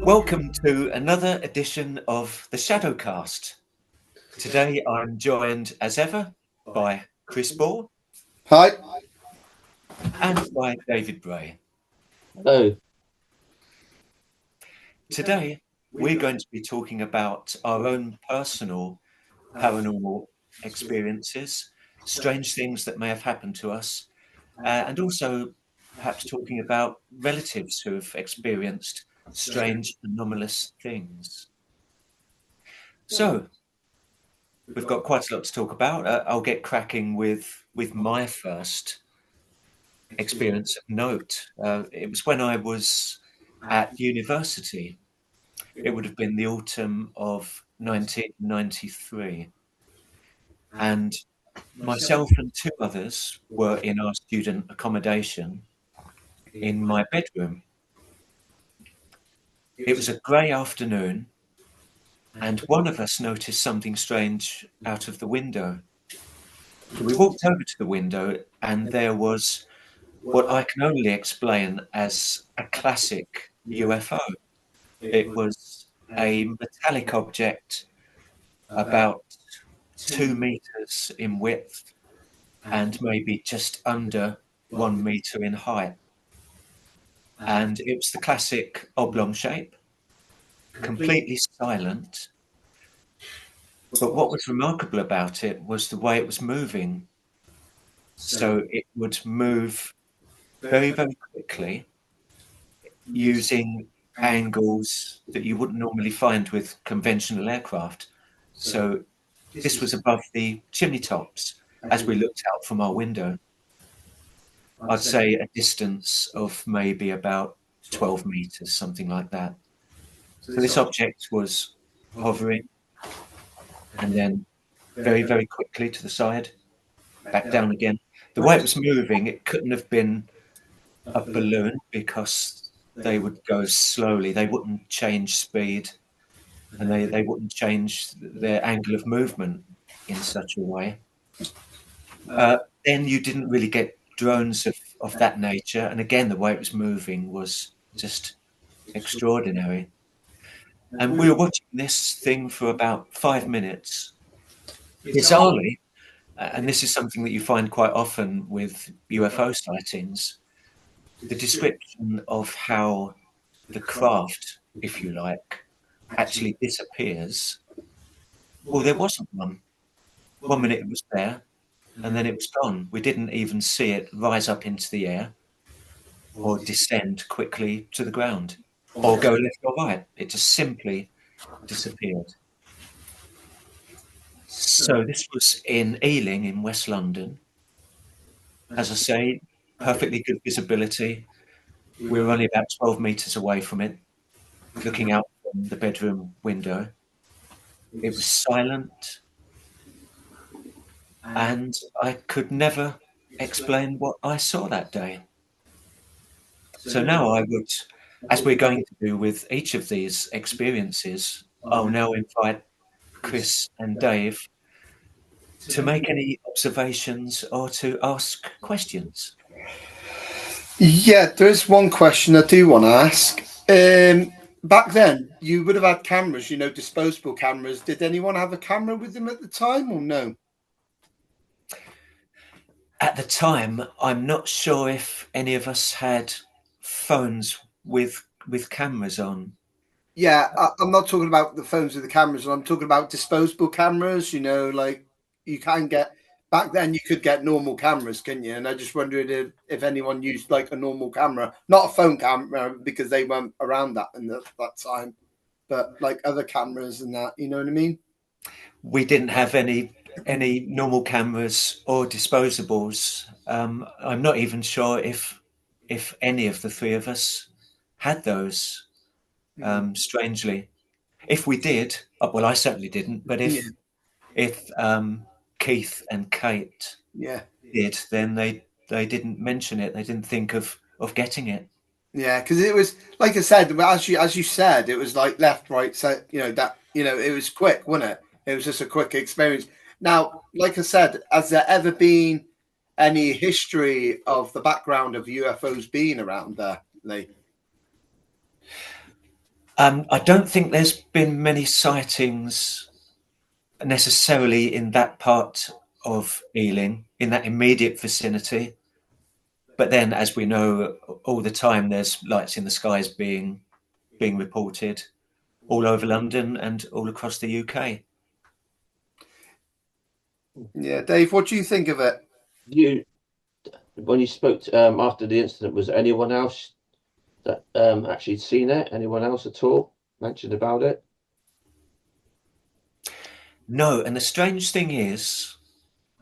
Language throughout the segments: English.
Welcome to another edition of the Shadowcast. Today I'm joined as ever by Chris Ball Hi. and by David Bray. Oh, Today we're going to be talking about our own personal paranormal experiences, strange things that may have happened to us, and also perhaps talking about relatives who have experienced strange, anomalous things. So, we've got quite a lot to talk about. I'll get cracking with my first experience of note. It was when I was at university. It would have been the autumn of 1993. And myself and two others were in our student accommodation in my bedroom. It was a grey afternoon, and one of us noticed something strange out of the window. So we walked over to the window, and there was what I can only explain as a classic UFO. It was a metallic object about 2 meters in width and maybe just under 1 meter in height. And it was the classic oblong shape, completely silent. But what was remarkable about it was the way it was moving. So it would move very, very quickly using angles that you wouldn't normally find with conventional aircraft. So this was above the chimney tops as we looked out from our window. I'd say a distance of maybe about 12 meters, something like that. So this object was hovering and then very, very quickly to the side, back down again. The way it was moving, it couldn't have been a balloon because they would go slowly. They wouldn't change speed and they wouldn't change their angle of movement in such a way. Then you didn't really get drones of that nature. And again, the way it was moving was just extraordinary. And we were watching this thing for about 5 minutes. Bizarrely, and this is something that you find quite often with UFO sightings, the description of how the craft, if you like, actually disappears. Well, there wasn't one. 1 minute it was there, and then it was gone. We didn't even see it rise up into the air or descend quickly to the ground or go left or right. It just simply disappeared. So this was in Ealing in West London. As I say, perfectly good visibility. We were only about 12 meters away from it, looking out from the bedroom window. It was silent, and I could never explain what I saw that day. So now I would, as we're going to do with each of these experiences, I'll now invite Chris and Dave to make any observations or to ask questions. Yeah, there is one question I do want to ask. Back then, you would have had cameras, disposable cameras. Did anyone have a camera with them at the time or no? At the time, I'm not sure if any of us had phones with cameras on. Yeah, I'm not talking about the phones with the cameras. I'm talking about disposable cameras, like you can get. Back then, you could get normal cameras, couldn't you? And I just wondered if anyone used like a normal camera, not a phone camera, because they weren't around that in that time, but like other cameras and that, you know what I mean? We didn't have any normal cameras or disposables. I'm not even sure if any of the three of us had those. Strangely, if we did, well, I certainly didn't. But if Keith and Kate Yeah. did, then they didn't mention it. They didn't think of getting it. Yeah, because it was like I said, as you said, it was like left, right, so it was quick, wasn't it? It was just a quick experience. Now, like I said, has there ever been any history of the background of UFOs being around there, Lee? I don't think there's been many sightings necessarily in that part of Ealing, in that immediate vicinity. But then, as we know, all the time there's lights in the skies being reported all over London and all across the UK. Yeah, Dave, what do you think of it? You, when you spoke after the incident, was anyone else that actually seen it? Anyone else at all mentioned about it? No, and the strange thing is,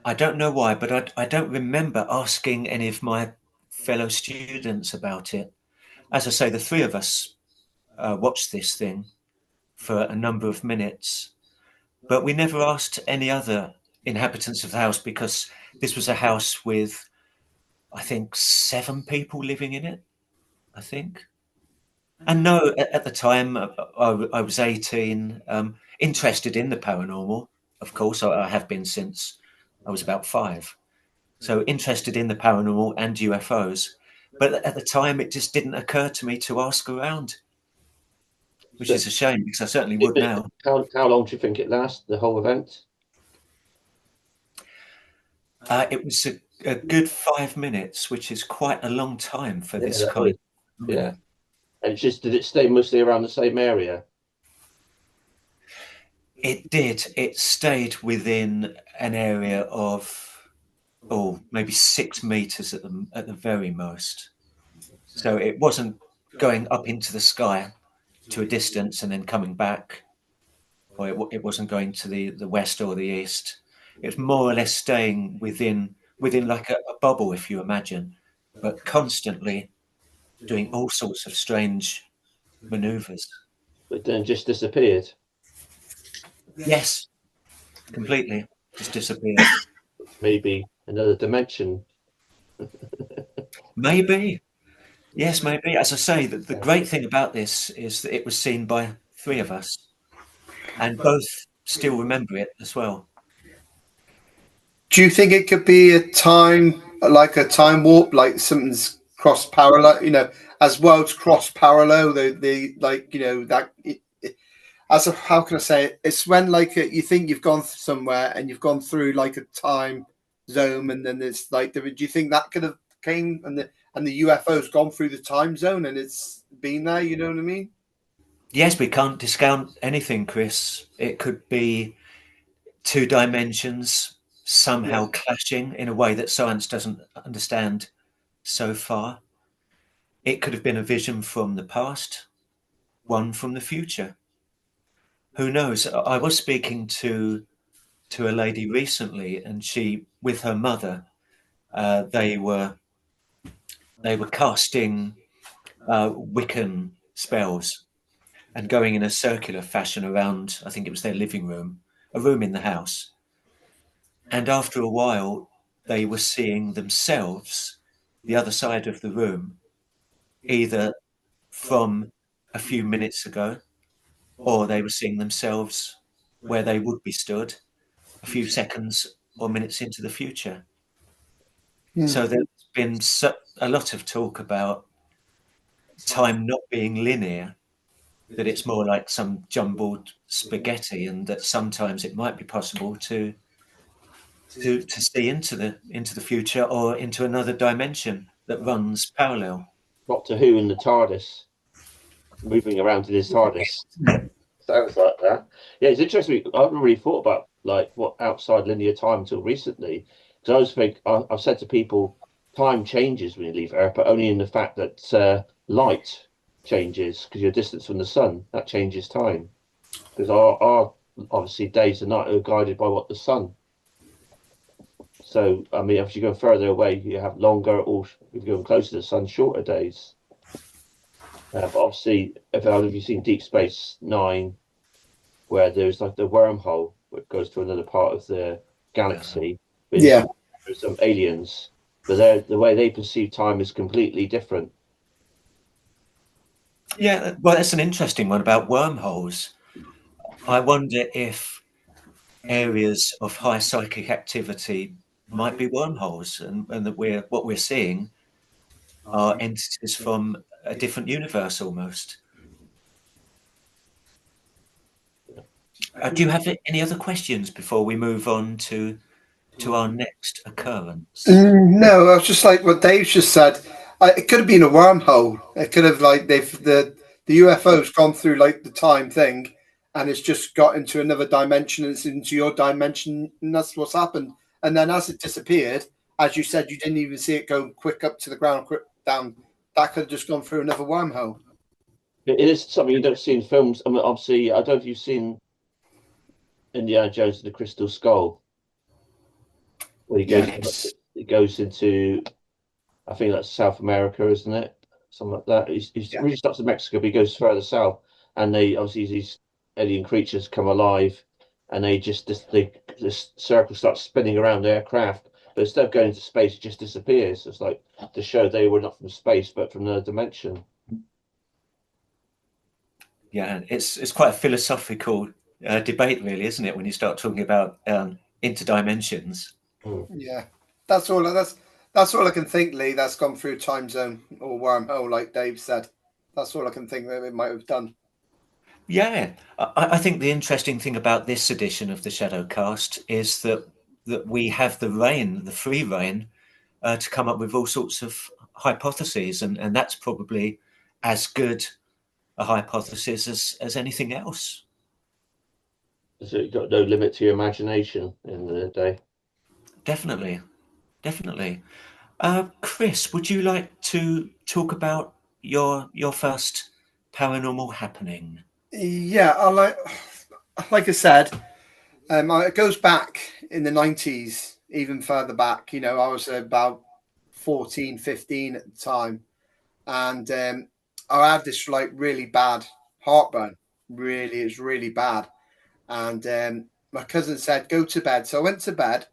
I don't know why, but I don't remember asking any of my fellow students about it. As I say, the three of us watched this thing for a number of minutes, but we never asked any other inhabitants of the house because this was a house with, I think, 7 people living in it, I think. And no, at the time, I was 18, interested in the paranormal, of course. I have been since I was about 5. So interested in the paranormal and UFOs. But at the time, it just didn't occur to me to ask around, which So, is a shame because I certainly would now. how long do you think it lasts, the whole event? It was a good 5 minutes, which is quite a long time for this that kind is, of yeah. phenomenon. And it's just, did it stay mostly around the same area? It did. It stayed within an area of, oh, maybe 6 meters at the very most. So it wasn't going up into the sky to a distance and then coming back, or it wasn't going to the west or the east. It was more or less staying within like a bubble, if you imagine, but constantly doing all sorts of strange maneuvers. But then just disappeared. Yes, completely. Just disappeared. Maybe another dimension. Maybe. Yes, maybe. As I say, the great thing about this is that it was seen by 3 of us, and both still remember it as well. Do you think it could be a time, like a time warp, like something's cross parallel? You know, as worlds cross parallel, they like that. As a, how can I say it? It's when like you think you've gone somewhere and you've gone through like a time zone, and then it's like, do you think that could have came and the UFO's gone through the time zone and it's been there? You know what I mean? Yes, we can't discount anything, Chris. It could be 2 dimensions Yeah. somehow clashing in a way that science doesn't understand so far. It could have been a vision from the past, one from the future. Who knows? I was speaking to a lady recently, and she, with her mother, they were casting Wiccan spells and going in a circular fashion around, I think it was their living room, a room in the house. And after a while, they were seeing themselves, the other side of the room, either from a few minutes ago, or they were seeing themselves where they would be stood a few seconds or minutes into the future. Yeah. So there's been a lot of talk about time not being linear, that it's more like some jumbled spaghetti, and that sometimes it might be possible to see into the future or into another dimension that runs parallel. Doctor Who in the TARDIS, moving around in his TARDIS. Sounds like that. Yeah, it's interesting. I haven't really thought about like what outside linear time until recently. Because I always think I've said to people, time changes when you leave Earth, but only in the fact that light changes because your distance from the sun that changes time. Because our obviously days and night are guided by what the sun. So I mean, if you go further away, you have longer, or if you're going closer to the sun, shorter days. But obviously, if you've seen Deep Space Nine, where there's like the wormhole which goes to another part of the galaxy. Yeah. There's some aliens, but the way they perceive time is completely different. Yeah, well, that's an interesting one about wormholes. I wonder if areas of high psychic activity might be wormholes, and that what we're seeing are entities from a different universe almost. Do you have any other questions before we move on to our next occurrence? No, I was just like what Dave just said. It could have been a wormhole. It could have like the UFO's gone through like the time thing, and it's just got into another dimension. And it's into your dimension, and that's what's happened. And then as it disappeared, as you said, you didn't even see it go quick up to the ground, quick down. That could have just gone through another wormhole. It is something you don't see in films. I mean, obviously, I don't know if you've seen Indiana Jones and the Crystal Skull, where it goes into, I think that's South America, isn't it? Something like that. He really starts in Mexico, but he goes further south, and they obviously these alien creatures come alive, and this circle starts spinning around the aircraft. But instead of going into space, it just disappears. It's like to show they were not from space, but from another dimension. Yeah, it's quite a philosophical debate, really, isn't it? When you start talking about interdimensions. Yeah, that's all I can think, Lee. That's gone through time zone or wormhole, like Dave said. That's all I can think that it might have done. Yeah, I think the interesting thing about this edition of the Shadowcast is that we have the free reign, to come up with all sorts of hypotheses, and that's probably as good a hypothesis as anything else. So you've got no limit to your imagination in the day. Definitely. Chris, would you like to talk about your first paranormal happening? Yeah, like I said, it goes back in the 90s, even further back. You know, I was about 14, 15 at the time, and I had this like really bad heartburn. Really, it's really bad. And my cousin said, "Go to bed." So I went to bed,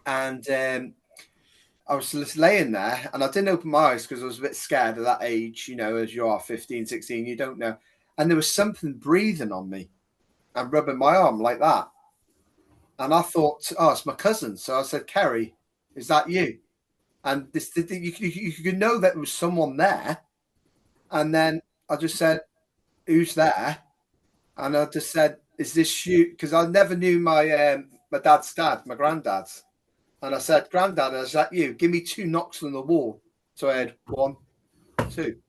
and I was just laying there, and I didn't open my eyes because I was a bit scared at that age. You know, as you are 15, 16, you don't know. And there was something breathing on me and rubbing my arm like that. And I thought, oh, it's my cousin. So I said, "Kerry, is that you?" And you could know that there was someone there. And then I just said, "Who's there?" And I just said, "Is this you?" Because I never knew my dad's dad, my granddad's. And I said, "Granddad, is that you? Give me 2 knocks on the wall." So I had 1, 2.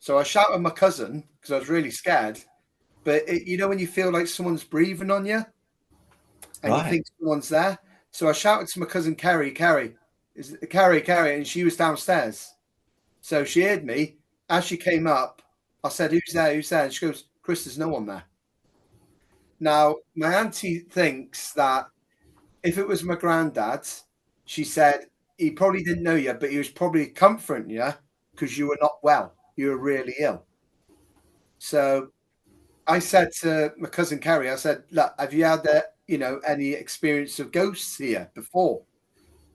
So I shouted at my cousin because I was really scared. But you know when you feel like someone's breathing on you, and you think someone's there. So I shouted to my cousin Kerry, is it Kerry, and she was downstairs. So she heard me. As she came up, I said, "Who's there? Who's there?" And she goes, "Chris, there's no one there." Now, my auntie thinks that if it was my granddad, she said he probably didn't know you, but he was probably comforting you because you were not well. You were really ill. So I said to my cousin Kerry, I said, "Look, have you had any experience of ghosts here before?"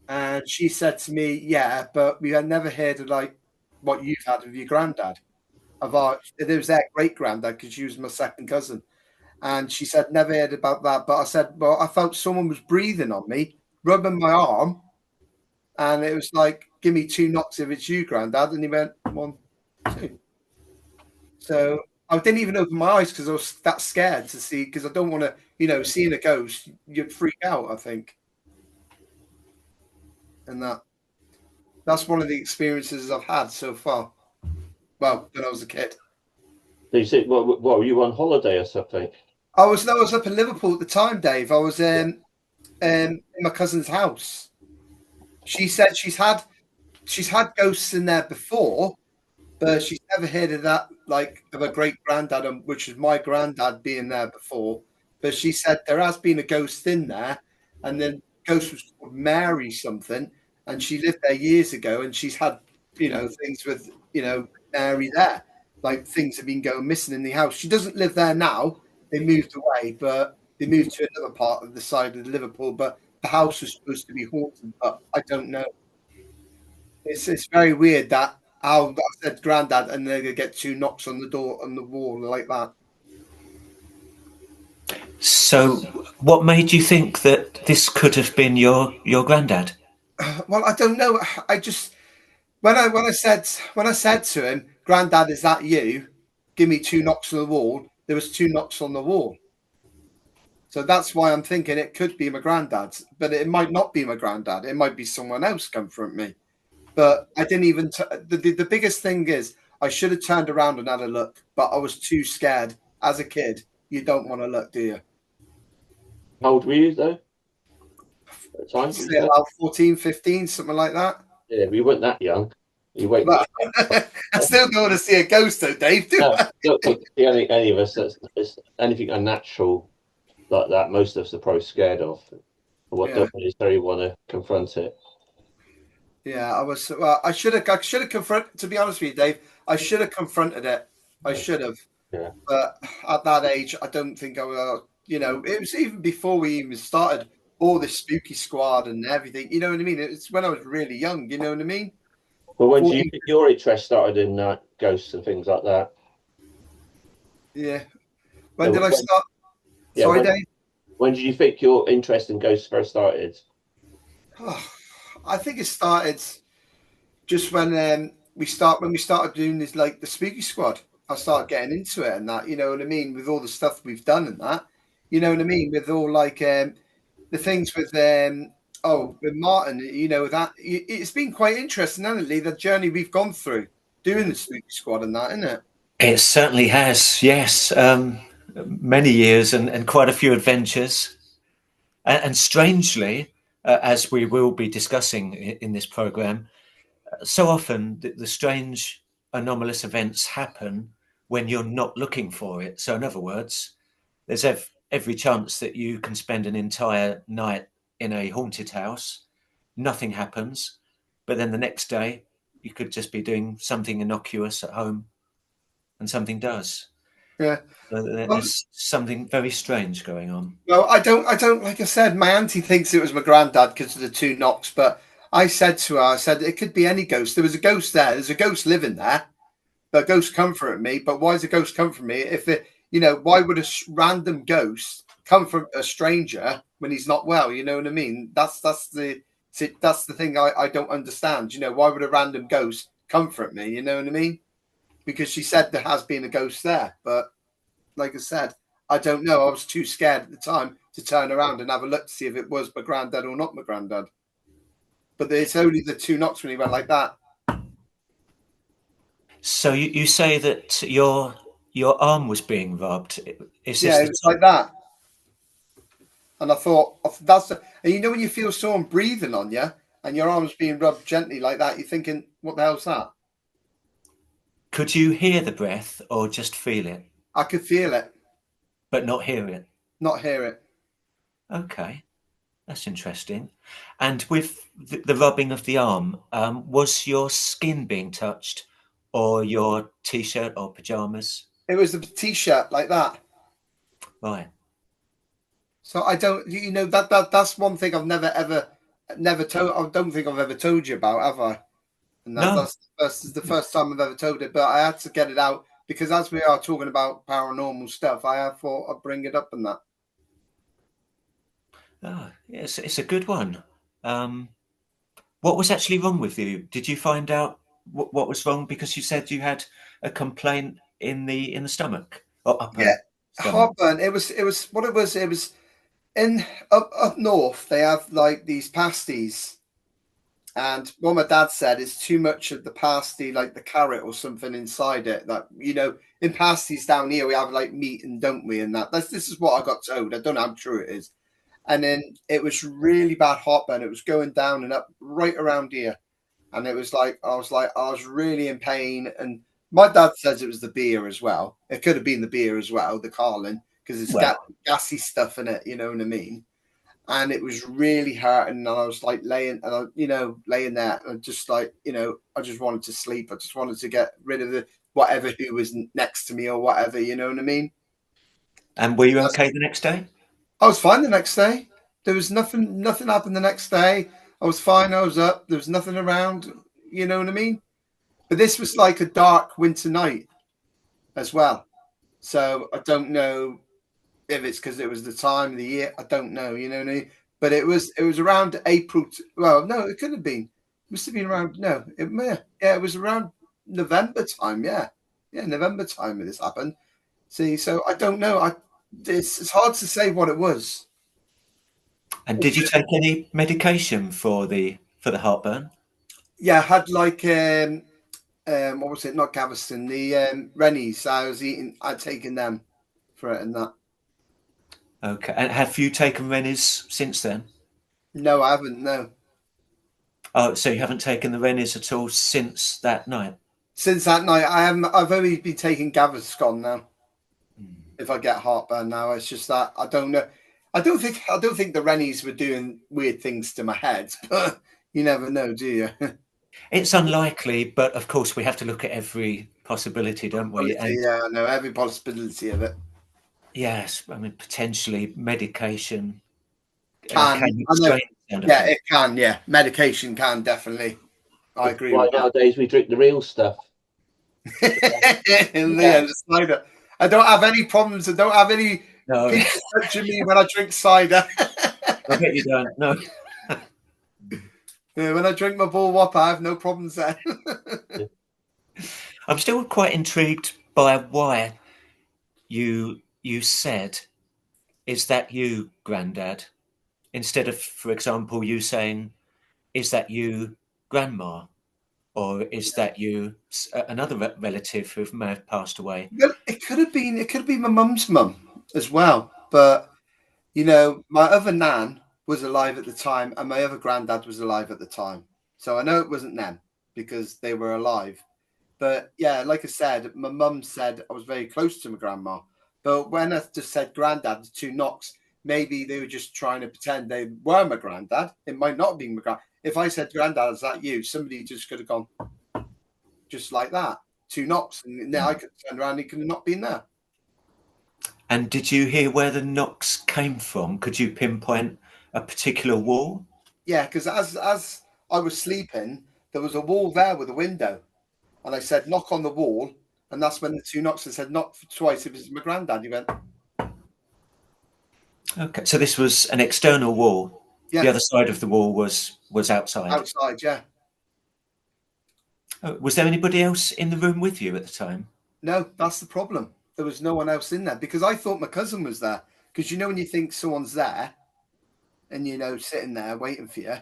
And she said to me, "Yeah, but we had never heard of like what you've had of your granddad. There was their great granddad because she was my second cousin." And she said, "Never heard about that." But I said, "Well, I felt someone was breathing on me, rubbing my arm. And it was like, 'Give me 2 knocks if it's you, granddad.'" And he went, 1, 2. So I didn't even open my eyes because I was that scared to see, because I don't want to, seeing a ghost, you'd freak out, I think. And that's one of the experiences I've had so far. Well, when I was a kid. So you said, what were you on holiday or something? I was up in Liverpool at the time, Dave. I was in my cousin's house. She said she's had ghosts in there before, but she's never heard of that, like of a great granddad, which is my granddad being there before. But she said there has been a ghost in there, and then ghost was called Mary something, and she lived there years ago, and she's had things with Mary there, like things have been going missing in the house. She doesn't live there now. They moved away, but they moved to another part of the side of Liverpool. But the house was supposed to be haunted, but I don't know. It's very weird that how I said granddad, and they're gonna get 2 knocks on the door on the wall like that. So, what made you think that this could have been your granddad? Well, I don't know. I just when I said to him, "Granddad, is that you? Give me 2 knocks on the wall." there was 2 knocks on the wall. So that's why I'm thinking it could be my granddad's, but it might not be my granddad. It might be someone else confronting me. But I didn't even. The biggest thing is I should have turned around and had a look, but I was too scared. As a kid, you don't want to look, do you? How old were you though? At the time, Say about 14, 15, something like that. yeah, we weren't that young. You wait. But I still don't want to see a ghost, though, Dave. Do I? Look, any of us that's anything unnatural like that, most of us are probably scared of. What Yeah. don't necessarily want to confront it. Yeah, I was. Well, I should have confronted. To be honest with you, Dave, I should have confronted it. I should have. Yeah. But at that age, I don't think I will. You know, it was even before we even started all this spooky squad and everything. You know what I mean? It's when I was really young. You know what I mean? Well, when do you think your interest started in ghosts and things like that? Yeah. When did I start? Yeah, Sorry, Dave. When did you think your interest in ghosts first started? Oh, I think it started just when we started doing this, like the spooky squad. I started getting into it and that, you know what I mean, with all the stuff we've done and that, you know what I mean, with all like the things with with Martin, you know, that it's been quite interesting, hasn't it, Lee, the journey we've gone through doing the spooky squad and that, isn't it? It certainly has, yes. Many years and quite a few adventures. And strangely, as we will be discussing in this program, so often the strange, anomalous events happen when you're not looking for it. So in other words, there's every chance that you can spend an entire night in a haunted house, nothing happens, but then the next day you could just be doing something innocuous at home and something does. Yeah. There's something very strange going on. Well, I don't, like I said, my auntie thinks it was my granddad because of the 2 knocks, but I said to her, I said, it could be any ghost. There was a ghost there. There's a ghost living there. The ghost comforted me. But why is a ghost comforting me? If it, you know, why would a random ghost comfort a stranger when he's not well? You know what I mean? That's the thing I don't understand. You know, why would a random ghost comfort me? You know what I mean? Because she said there has been a ghost there, but like I said, I don't know. I was too scared at the time to turn around and have a look to see if it was my granddad or not my granddad. But it's only the 2 knocks when he went like that. So you say that your arm was being rubbed. It was like that. And I thought, and you know when you feel someone breathing on you and your arm's being rubbed gently like that, you're thinking, what the hell's that? Could you hear the breath or just feel it? I could feel it. But not hear it? Not hear it. Okay. That's interesting. And with the rubbing of the arm, was your skin being touched or your T-shirt or pyjamas? It was the T-shirt like that. Right. So I don't, you know, that's one thing I've never told. I don't think I've ever told you about, have I? And that's the first time I've ever told it, but I had to get it out because as we are talking about paranormal stuff, I thought I'd bring it up and that. Oh, yes, it's a good one. What was actually wrong with you? Did you find out what was wrong? Because you said you had a complaint in the stomach or upper stomach. Heartburn. It was what it was. It was in up north. They have like these pasties. And what my dad said is too much of the pasty, like the carrot or something inside it. That, you know, in pasties down here, we have like meat and don't we? And this is what I got told. I don't know how true it is. And then it was really bad heartburn. It was going down and up right around here. And it was like, I was really in pain. And my dad says it was the beer as well. It could have been the beer as well, the Carling, because it's gassy stuff in it. You know what I mean? And it was really hurting, and I was like laying there, and just like, you know, I just wanted to sleep. I just wanted to get rid of the whatever who was next to me or whatever, you know what I mean? And were you okay the next day? I was fine the next day. There was nothing happened the next day. I was fine. I was up. There was nothing around, you know what I mean? But this was like a dark winter night as well. So I don't know if it's because it was the time of the year. I don't know, you know what I mean? But it was around April. Well, no, it couldn't have been. It must have been around. No, it was around November time. Yeah, November time this happened. See, so I don't know. It's hard to say what it was. And did you take any medication for the heartburn? Yeah, I had like what was it? Not Gaviscon, the Rennies. I'd taken them for it and that. Okay. And have you taken Rennies since then? No, I haven't. No, Oh, so you haven't taken the Rennies at all since that night? since that night, I haven't. I've only been taking Gaviscon now. If I get heartburn now, it's just that I don't know. I don't think the Rennies were doing weird things to my head, but you never know, do you? It's unlikely, but of course we have to look at every possibility, don't we? And Yeah, I know every possibility of it. yes, I mean potentially medication Can can I know? explain sound Yeah, effects. it can. Yeah, medication can definitely. I agree Why with that. nowadays we drink the real stuff. Yeah, the cider. I don't have any problems. I don't have any No, people touching me when I drink cider. I bet you don't. No. Yeah, when I drink my bull whopper, I have no problems there. I'm still quite intrigued by why you said, "Is that you, Grandad?" instead of, for example, you saying, "Is that you, Grandma?" or "Is that you, another relative who may have passed away?" Well, it could have been. It could have been my mum's mum as well. But you know, my other nan was alive at the time, and my other granddad was alive at the time. So I know it wasn't them because they were alive. But yeah, like I said, my mum said I was very close to my grandma. But when I just said granddad, the two knocks, maybe they were just trying to pretend they were my granddad. It might not be my granddad. If I said granddad, is that you? Somebody just could have gone just like that. Two knocks, and now I could turn around. He could have not been there. And did you hear where the knocks came from? Could you pinpoint a particular wall? Yeah, because as I was sleeping, there was a wall there with a window, and I said knock on the wall, and that's when the two knocks. I said knock twice. It was my granddad. He went, Okay, so this was an external wall. yeah, The other side of the wall was outside. outside. Yeah, Oh, was there anybody else in the room with you at the time? no, that's the problem. There was no one else in there because I thought my cousin was there. Because you know when you think someone's there, and you know sitting there waiting for you,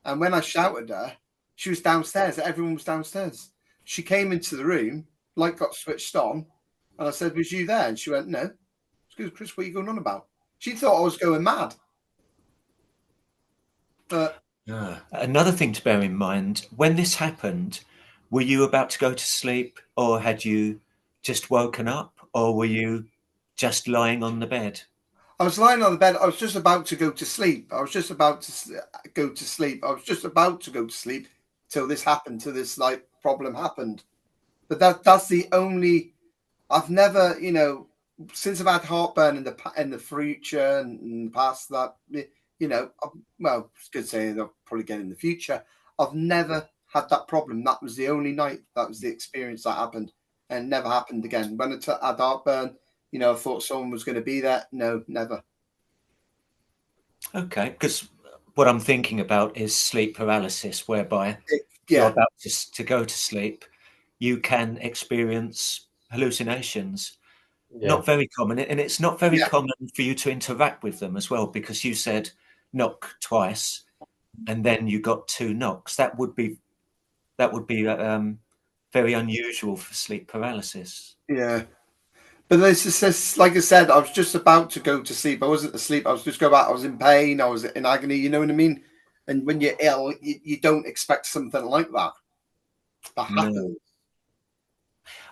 and when I shouted her, she was downstairs. Everyone was downstairs. She came into the room, light got switched on, and I said, "Was you there?" And she went, "No." Excuse me, Chris, what are you going on about? She thought I was going mad. But Another thing to bear in mind, when this happened, were you about to go to sleep, or had you just woken up, or were you just lying on the bed? I was lying on the bed. I was just about to go to sleep. I was just about to go to sleep. I was just about to go to sleep till this happened, till this like problem happened. But that's the only. I've never, you know, since I've had heartburn in the future and in the past that you know, well, it's good saying I'll probably get in the future. I've never had that problem. That was the only night. That was the experience that happened, and it never happened again. When I had heartburn, you know, I thought someone was going to be there. No, never. Okay, because what I'm thinking about is sleep paralysis, whereby you're Yeah, about to go to sleep, you can experience hallucinations. Yeah. Not very common, and it's not very Yeah. common for you to interact with them as well, because you said knock twice, and then you got two knocks. That would be very unusual for sleep paralysis. yeah. But this, like I said, I was just about to go to sleep. I wasn't asleep. I was just going back. I was in pain. I was in agony. You know what I mean? And when you're ill, you don't expect something like that to happen. No.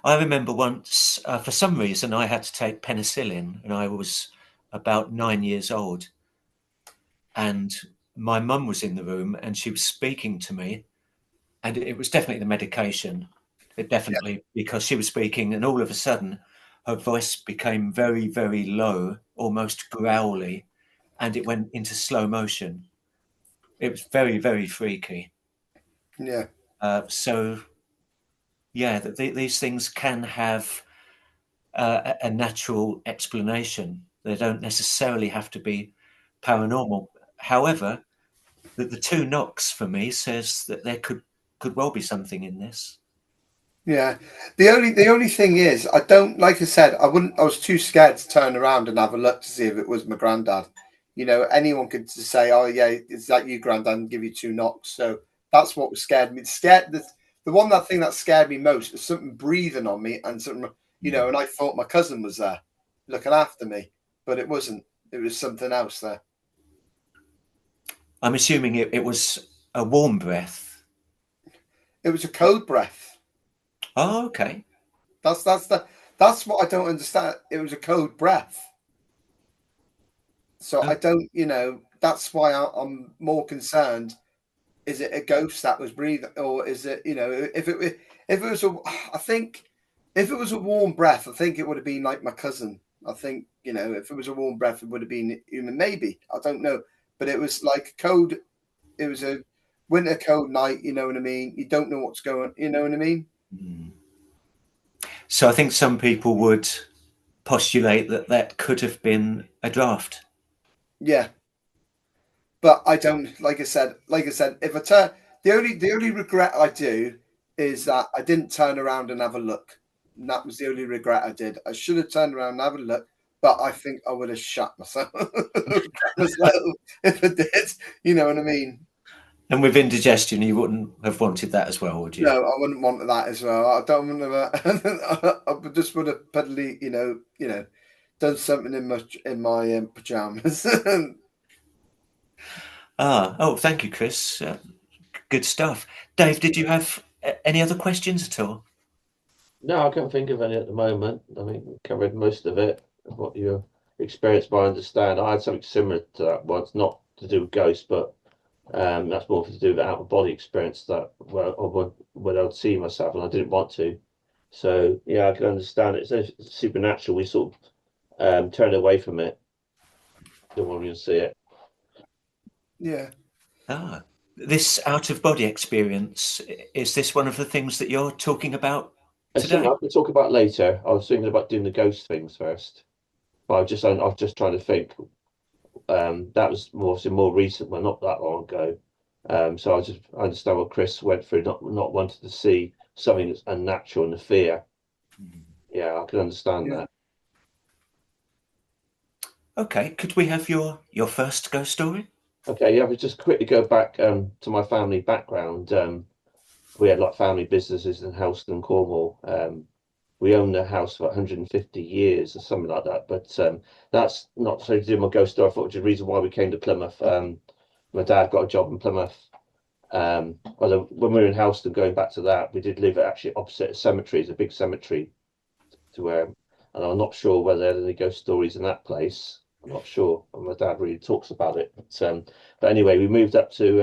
I remember once, for some reason, I had to take penicillin, and I was about 9 years old, and my mum was in the room, and she was speaking to me, and it was definitely the medication. It definitely, because she was speaking, and all of a sudden, her voice became very, very low, almost growly, and it went into slow motion. It was very, very freaky. Yeah. So, yeah, these things can have a natural explanation. They don't necessarily have to be paranormal. However, the two knocks for me says that there could well be something in this. Yeah. The only thing is, I don't, like I said, I wouldn't. I was too scared to turn around and have a look to see if it was my granddad. You know, anyone could just say, "Oh yeah, is that you, granddad?" and give you two knocks. So that's what scared me. The one that thing that scared me most was something breathing on me and something, you know, and I thought my cousin was there looking after me, but it wasn't. It was something else there. I'm assuming it was a warm breath. It was a cold breath. Oh, okay. That's what I don't understand. It was a cold breath. So I Oh, don't, you know, that's why I'm more concerned. Is it a ghost that was breathing, or is it, you know, if it was a, I think if it was a warm breath, I think it would have been like my cousin. I think, you know, if it was a warm breath, it would have been human. Maybe, I don't know, but it was like cold. It was a winter cold night. You know what I mean? You don't know what's going. You know what I mean? so I think some people would postulate that that could have been a draft. Yeah. But I don't, like I said, if I turn, the only regret I do is that I didn't turn around and have a look. And that was the only regret I did. I should have turned around and have a look, but I think I would have shot myself, myself if I did. You know what I mean? And with indigestion, you wouldn't have wanted that as well, would No, you? I wouldn't want that as well. I don't want to. I just would have pedally, done something in my pajamas. Ah, oh, thank you, Chris. Good stuff. Dave, did you have any other questions at all? No, I can't think of any at the moment. I think we covered most of it. What your experience, I understand. I had something similar to that once, not to do with ghosts, but that's more to do with out of body experience that when I'd see myself and I didn't want to. So yeah, I can understand it. It's supernatural. We sort of turn away from it. Don't want to see it. Yeah. Ah, this out of body experience, is this one of the things that you're talking about It's something today? I can talk about later. I was thinking about doing the ghost things first, but I'm just trying to think. That was more recent, well, not that long ago. So I understand what Chris went through, not wanting to see something that's unnatural and the fear. Yeah, I can understand Yeah. that. Okay, could we have your first ghost story? Okay, yeah, but just quickly go back to my family background. We had like family businesses in Helston, Cornwall. We owned a house for 150 years or something like that. But that's not so to do with my ghost story. I thought it was the reason why we came to Plymouth. My dad got a job in Plymouth. Although when we were in Helston, going back to that, we did live actually opposite a cemetery. It's a big cemetery to where, and I'm not sure whether there are any ghost stories in that place. I'm not sure. And my dad really talks about it. But anyway, we moved up to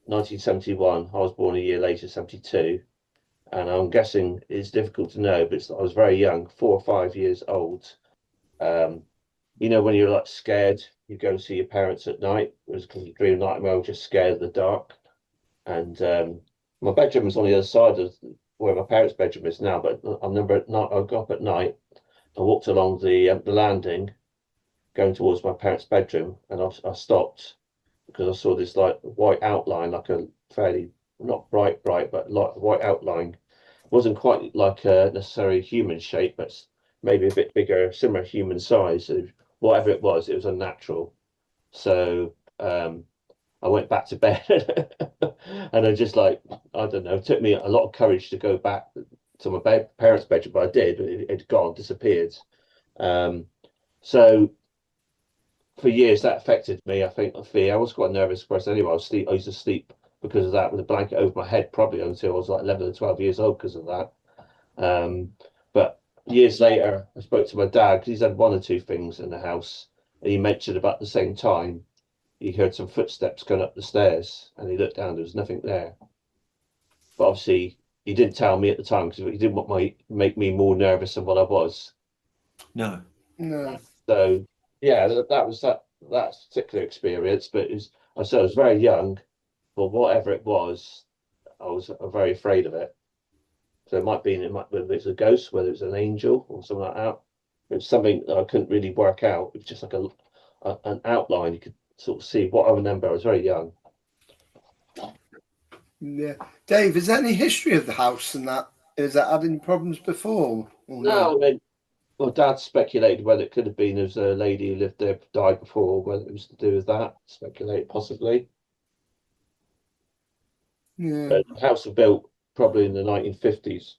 1971. I was born a year later, 72. And I'm guessing it's difficult to know, but I was very young, 4 or 5 years old. Um, when you're like scared, you go and see your parents at night. It was because you dream nightmare, I was just scared of the dark. And my bedroom was on the other side of where my parents' bedroom is now. But I remember at night, I got up at night, I walked along the landing, going towards my parents' bedroom, and I stopped because I saw this like white outline, like a fairly not bright, but like white outline. Wasn't quite like a necessarily human shape, but maybe a bit bigger, similar human size. So whatever it was unnatural. So I went back to bed and I just like, I don't know, it took me a lot of courage to go back to my parents' bedroom, but I did, but it'd gone, disappeared. Um, so for years that affected me. I think the fear. I was quite nervous person anyway. I used to sleep because of that with a blanket over my head probably until I was like 11 or 12 years old because of that. But years later, I spoke to my dad because he's had one or two things in the house, and he mentioned about the same time he heard some footsteps going up the stairs, and he looked down. There was nothing there. But obviously, he didn't tell me at the time because he didn't want make me more nervous than what I was. No. No. So yeah, that was that particular experience. But I said I was very young, but whatever it was, I was very afraid of it. So whether it's a ghost, whether it's an angel or something like that. It's something that I couldn't really work out. It was just like an outline you could sort of see. What I remember, I was very young. Yeah. Dave, is there any history of the house and that Has that had any problems before? Or No, I mean, well, Dad speculated whether it could have been as a lady who lived there died before, whether it was to do with that. Speculate possibly. Yeah. The house was built probably in the 1950s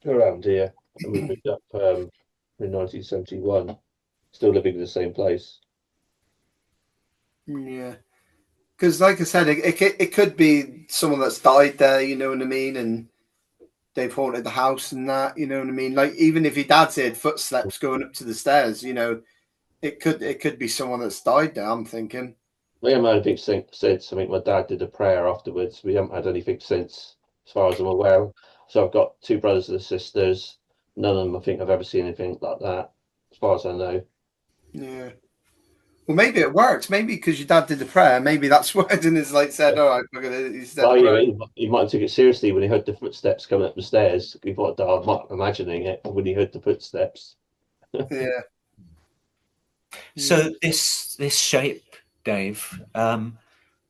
around here, and we moved up in 1971. Still living in the same place. Yeah. Because, like I said, it could be someone that's died there, you know what I mean? And they've haunted the house and that, you know what I mean? Like, even if your dad's heard footsteps going up to the stairs, you know, it could be someone that's died there, I'm thinking. We haven't had anything since. I think my dad did a prayer afterwards. We haven't had anything since, as far as I'm aware. So I've got two brothers and sisters. None of them, I think, I've ever seen anything like that, as far as I know. Yeah. Well, maybe it works. Maybe because your dad did the prayer. Maybe that's why Dennis like said, "All right, we're gonna." He said, Well, prayer. he might have took it seriously when he heard the footsteps coming up the stairs. He thought, "Oh, I'm not imagining it," when he heard the footsteps. Yeah. So this shape, Dave,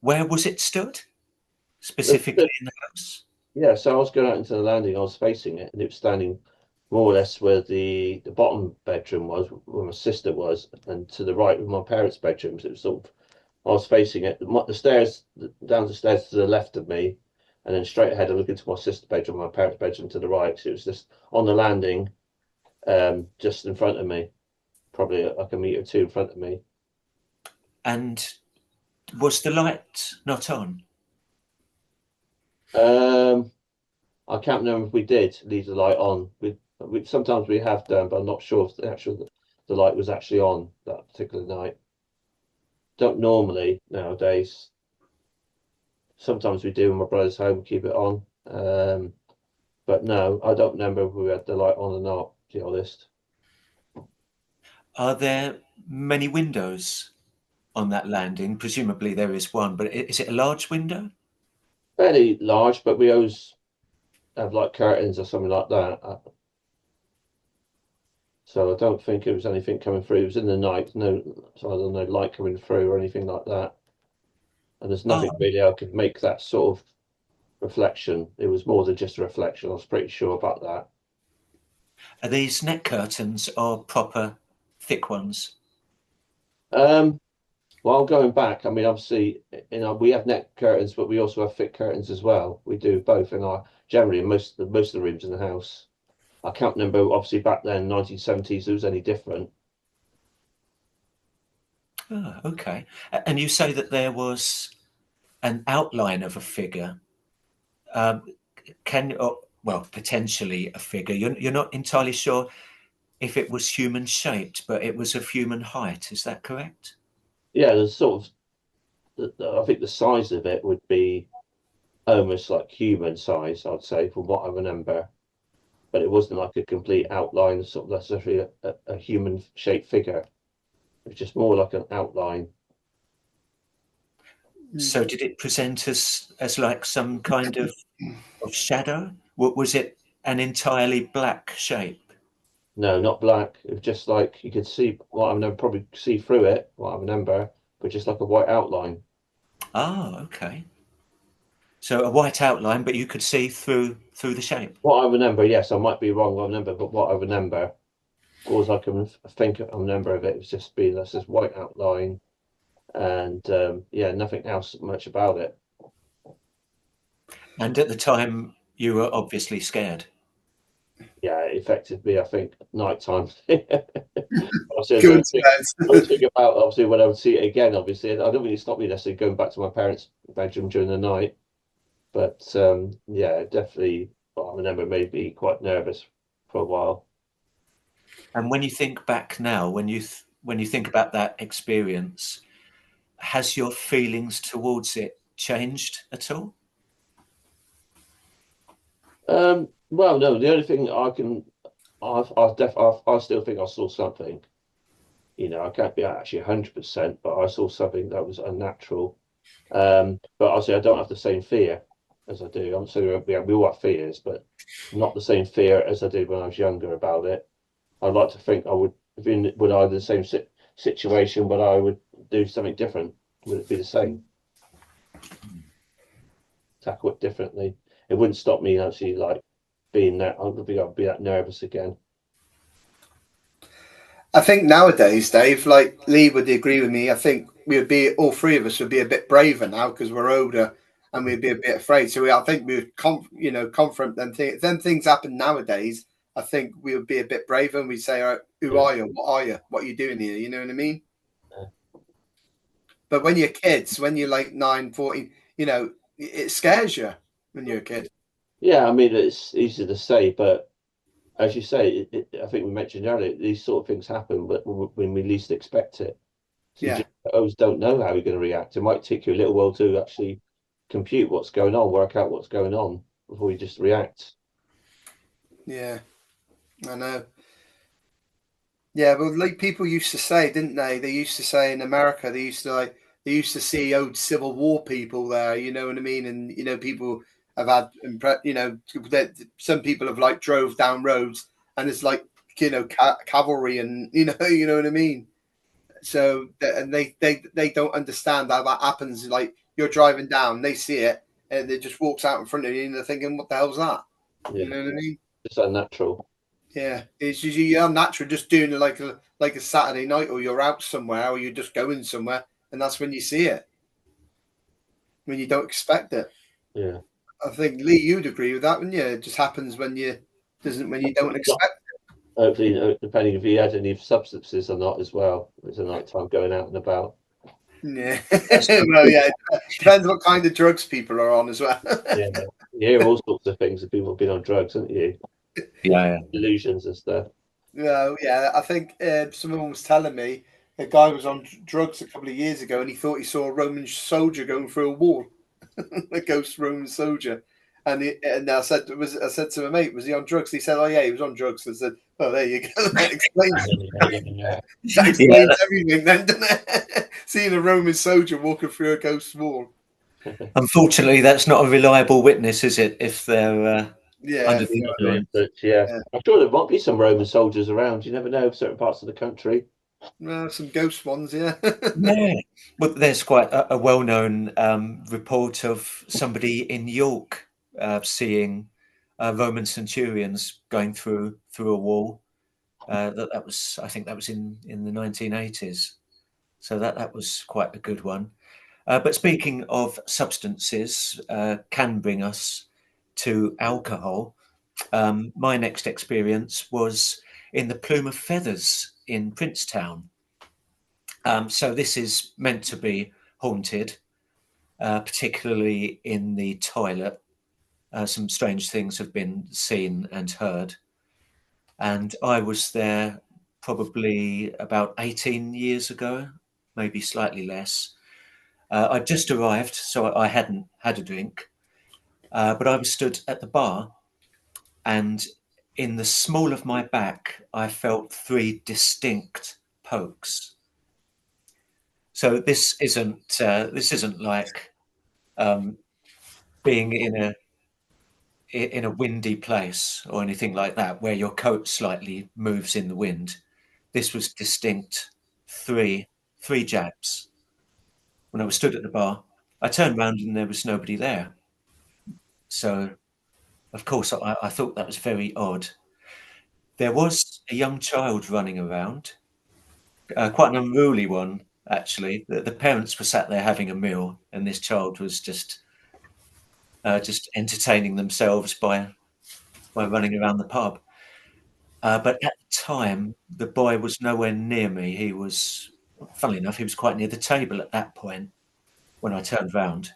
where was it stood specifically in the house? Yeah, so I was going out into the landing, I was facing it, and it was standing more or less where the bottom bedroom was, where my sister was, and to the right of my parents' bedrooms. It was sort of, I was facing it. The stairs, down the stairs to the left of me, and then straight ahead, I look into my sister's bedroom, my parents' bedroom to the right. So it was just on the landing, just in front of me, probably like a meter or two in front of me. And was the light not on? I can't remember if we did leave the light on. We sometimes we have done, but I'm not sure if the light was actually on that particular night. Don't normally nowadays. Sometimes we do in my brother's home, keep it on. But no, I don't remember if we had the light on or not, to be honest. Are there many windows on that landing? Presumably there is one, but is it a large window? Fairly large, but we always have like curtains or something like that. So I don't think it was anything coming through. It was in the night, so I don't know, light coming through or anything like that. And there's nothing really I could make that sort of reflection. It was more than just a reflection. I was pretty sure about that. Are these net curtains or proper thick ones? Well, going back, I mean, obviously, we have net curtains, but we also have thick curtains as well. We do both in our generally in most of the rooms in the house. I can't remember. Obviously, back then, 1970s, it was any different. Oh, okay. And you say that there was an outline of a figure. Well, potentially a figure. You're not entirely sure if it was human shaped, but it was of human height. Is that correct? Yeah, there's sort of. I think the size of it would be almost like human size, I'd say, from what I remember. But it wasn't like a complete outline, sort of necessarily a human shaped figure. It was just more like an outline. So did it present as like some kind of shadow? Was it an entirely black shape? No, not black. It was just like you could see what I remember, probably see through it, what I remember, but just like a white outline. Oh, okay. So a white outline, but you could see through the shape. What I remember, yes, I might be wrong, what I remember, but what I remember, all I can think I remember of it was just being this white outline, and yeah, nothing else much about it. And at the time, you were obviously scared. Yeah, it affected me, I think, night time. I was Good thinking about obviously when I would see it again. Obviously, I don't really stop me necessarily going back to my parents' bedroom during the night, but yeah, definitely. I remember made me quite nervous for a while. And when you think back now, when you think about that experience, has your feelings towards it changed at all? Well, no, the only thing I still think I saw something. You know, I can't be actually 100%, but I saw something that was unnatural. But obviously, I don't have the same fear as I do. I'm saying we all have fears, but not the same fear as I did when I was younger about it. I'd like to think I would have been would I in the same situation, but I would do something different. Would it be the same? Tackle it differently. It wouldn't stop me actually like being that. I don't think I'd be that nervous again. I think nowadays, Dave, like Lee would agree with me. I think we would be, all three of us would be a bit braver now because we're older and we'd be a bit afraid. So I think we would, confront them. Then things happen nowadays. I think we would be a bit braver and we'd say, all right, who are you? What are you? What are you doing here? You know what I mean? Yeah. But when you're kids, when you're like 9, 14, it scares you when you're a kid. Yeah, I mean, it's easy to say, but as you say, I think we mentioned earlier, these sort of things happen when we least expect it. So you just always don't know how you're going to react. It might take you a little while to actually compute what's going on, work out what's going on before you just react. Yeah, I know. Yeah, well, like people used to say, didn't they? They used to say in America, they used to see old Civil War people there. You know what I mean? And people have had, that some people have like drove down roads and it's like cavalry and you know what I mean. So and they don't understand how that happens. Like you're driving down, they see it, and it just walks out in front of you, and they're thinking, "What the hell's that?" Yeah. You know what I mean? It's unnatural. Yeah, it's usually you're natural, just doing it like a Saturday night, or you're out somewhere, or you're just going somewhere, and that's when you see it, when you don't expect it. Yeah. I think Lee, you'd agree with that, wouldn't you? It just happens when you don't expect Hopefully, depending if he had any substances or not as well. It's a night time going out and about. it. Yeah, well, yeah, it depends what kind of drugs people are on as well. Yeah, you hear all sorts of things that people have been on drugs, haven't you? Yeah. Delusions and stuff. Yeah, I think someone was telling me a guy was on drugs a couple of years ago, and he thought he saw a Roman soldier going through a wall, a ghost Roman soldier. And I said to my mate, was he on drugs? He said, "Oh yeah, he was on drugs." I said, "Oh, there you go. That explains everything, then, doesn't it? Seeing a Roman soldier walking through a ghost wall." Unfortunately, that's not a reliable witness, is it? If they're under the influence. Yeah, I'm sure there might be some Roman soldiers around. You never know, certain parts of the country. Some ghost ones, yeah. Yeah, well, there's quite a well-known report of somebody in York seeing Roman centurions going through a wall. That was, I think, that was in the 1980s. So that was quite a good one. But speaking of substances, can bring us to alcohol. My next experience was in the Plume of Feathers in Princetown. So this is meant to be haunted, particularly in the toilet. Some strange things have been seen and heard. And I was there probably about 18 years ago, maybe slightly less. I'd just arrived, so I hadn't had a drink. But I was stood at the bar, and in the small of my back, I felt 3 distinct pokes. So this isn't like being in a windy place or anything like that, where your coat slightly moves in the wind. This was distinct, three jabs. When I was stood at the bar, I turned round and there was nobody there. So, of course, I thought that was very odd. There was a young child running around, quite an unruly one, actually. The parents were sat there having a meal, and this child was just entertaining themselves by running around the pub. But at the time, the boy was nowhere near me. He was, funnily enough, he was quite near the table at that point when I turned round.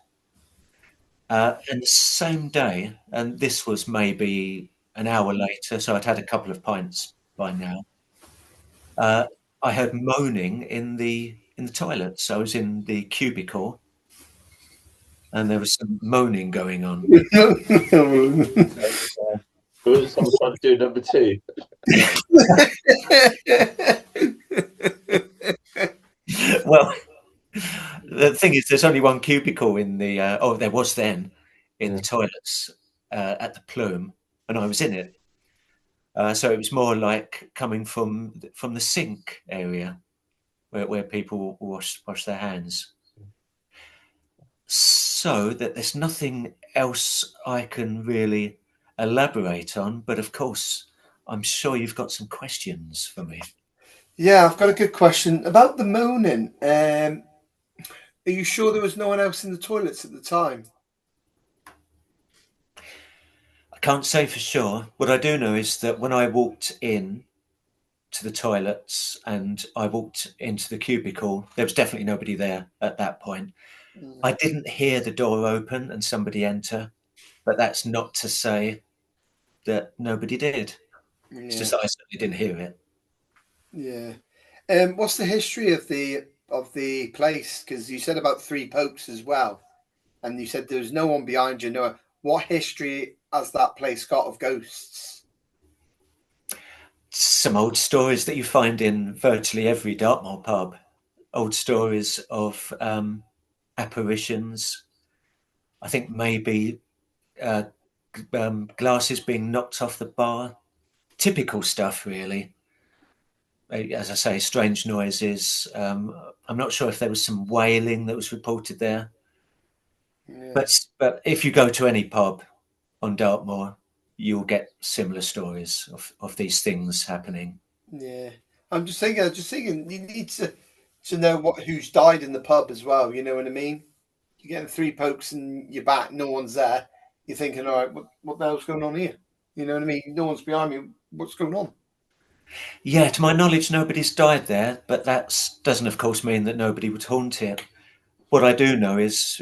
And the same day, and this was maybe an hour later, so I'd had a couple of pints by now. I heard moaning in the toilet. So I was in the cubicle, and there was some moaning going on. Was someone trying to do number 2? Well, the thing is, there's only one cubicle in the. There was then in the toilets at the Plume, and I was in it. So it was more like coming from the sink area, where people wash their hands. So that there's nothing else I can really elaborate on, but of course, I'm sure you've got some questions for me. Yeah, I've got a good question about the moaning. Are you sure there was no one else in the toilets at the time? I can't say for sure. What I do know is that when I walked in to the toilets and I walked into the cubicle, there was definitely nobody there at that point. I didn't hear the door open and somebody enter, but that's not to say that nobody did. It's just that I certainly didn't hear it. Yeah. What's the history of the place? Because you said about 3 popes as well, and you said there was no one behind you. No, what history has that place got of ghosts? Some old stories that you find in virtually every Dartmoor pub. Old stories of apparitions. I think maybe glasses being knocked off the bar. Typical stuff, really. As I say, strange noises. I'm not sure if there was some wailing that was reported there. Yeah. But if you go to any pub on Dartmoor, you'll get similar stories of these things happening. Yeah. I'm just thinking you need to know who's died in the pub as well, you know what I mean? You're getting 3 pokes in your back, no one's there. You're thinking, all right, what the hell's going on here? You know what I mean? No one's behind me. What's going on? Yeah, to my knowledge, nobody's died there, but that doesn't, of course, mean that nobody would haunt it. What I do know is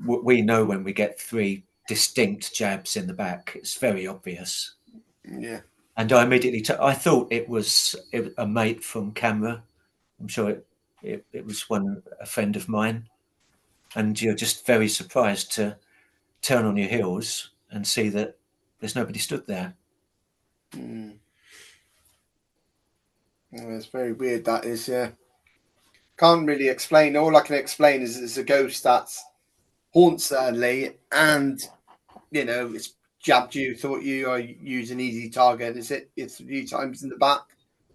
we know when we get 3 distinct jabs in the back. It's very obvious. Yeah. And I immediately, I thought it was a mate from Camera. I'm sure it was a friend of mine. And you're just very surprised to turn on your heels and see that there's nobody stood there. Mm. Oh, it's very weird, that is, yeah. Can't really explain. All I can explain is it's a ghost that haunts Certainly, and, you know, it's jabbed you, thought you are using easy target. It's 3 times in the back.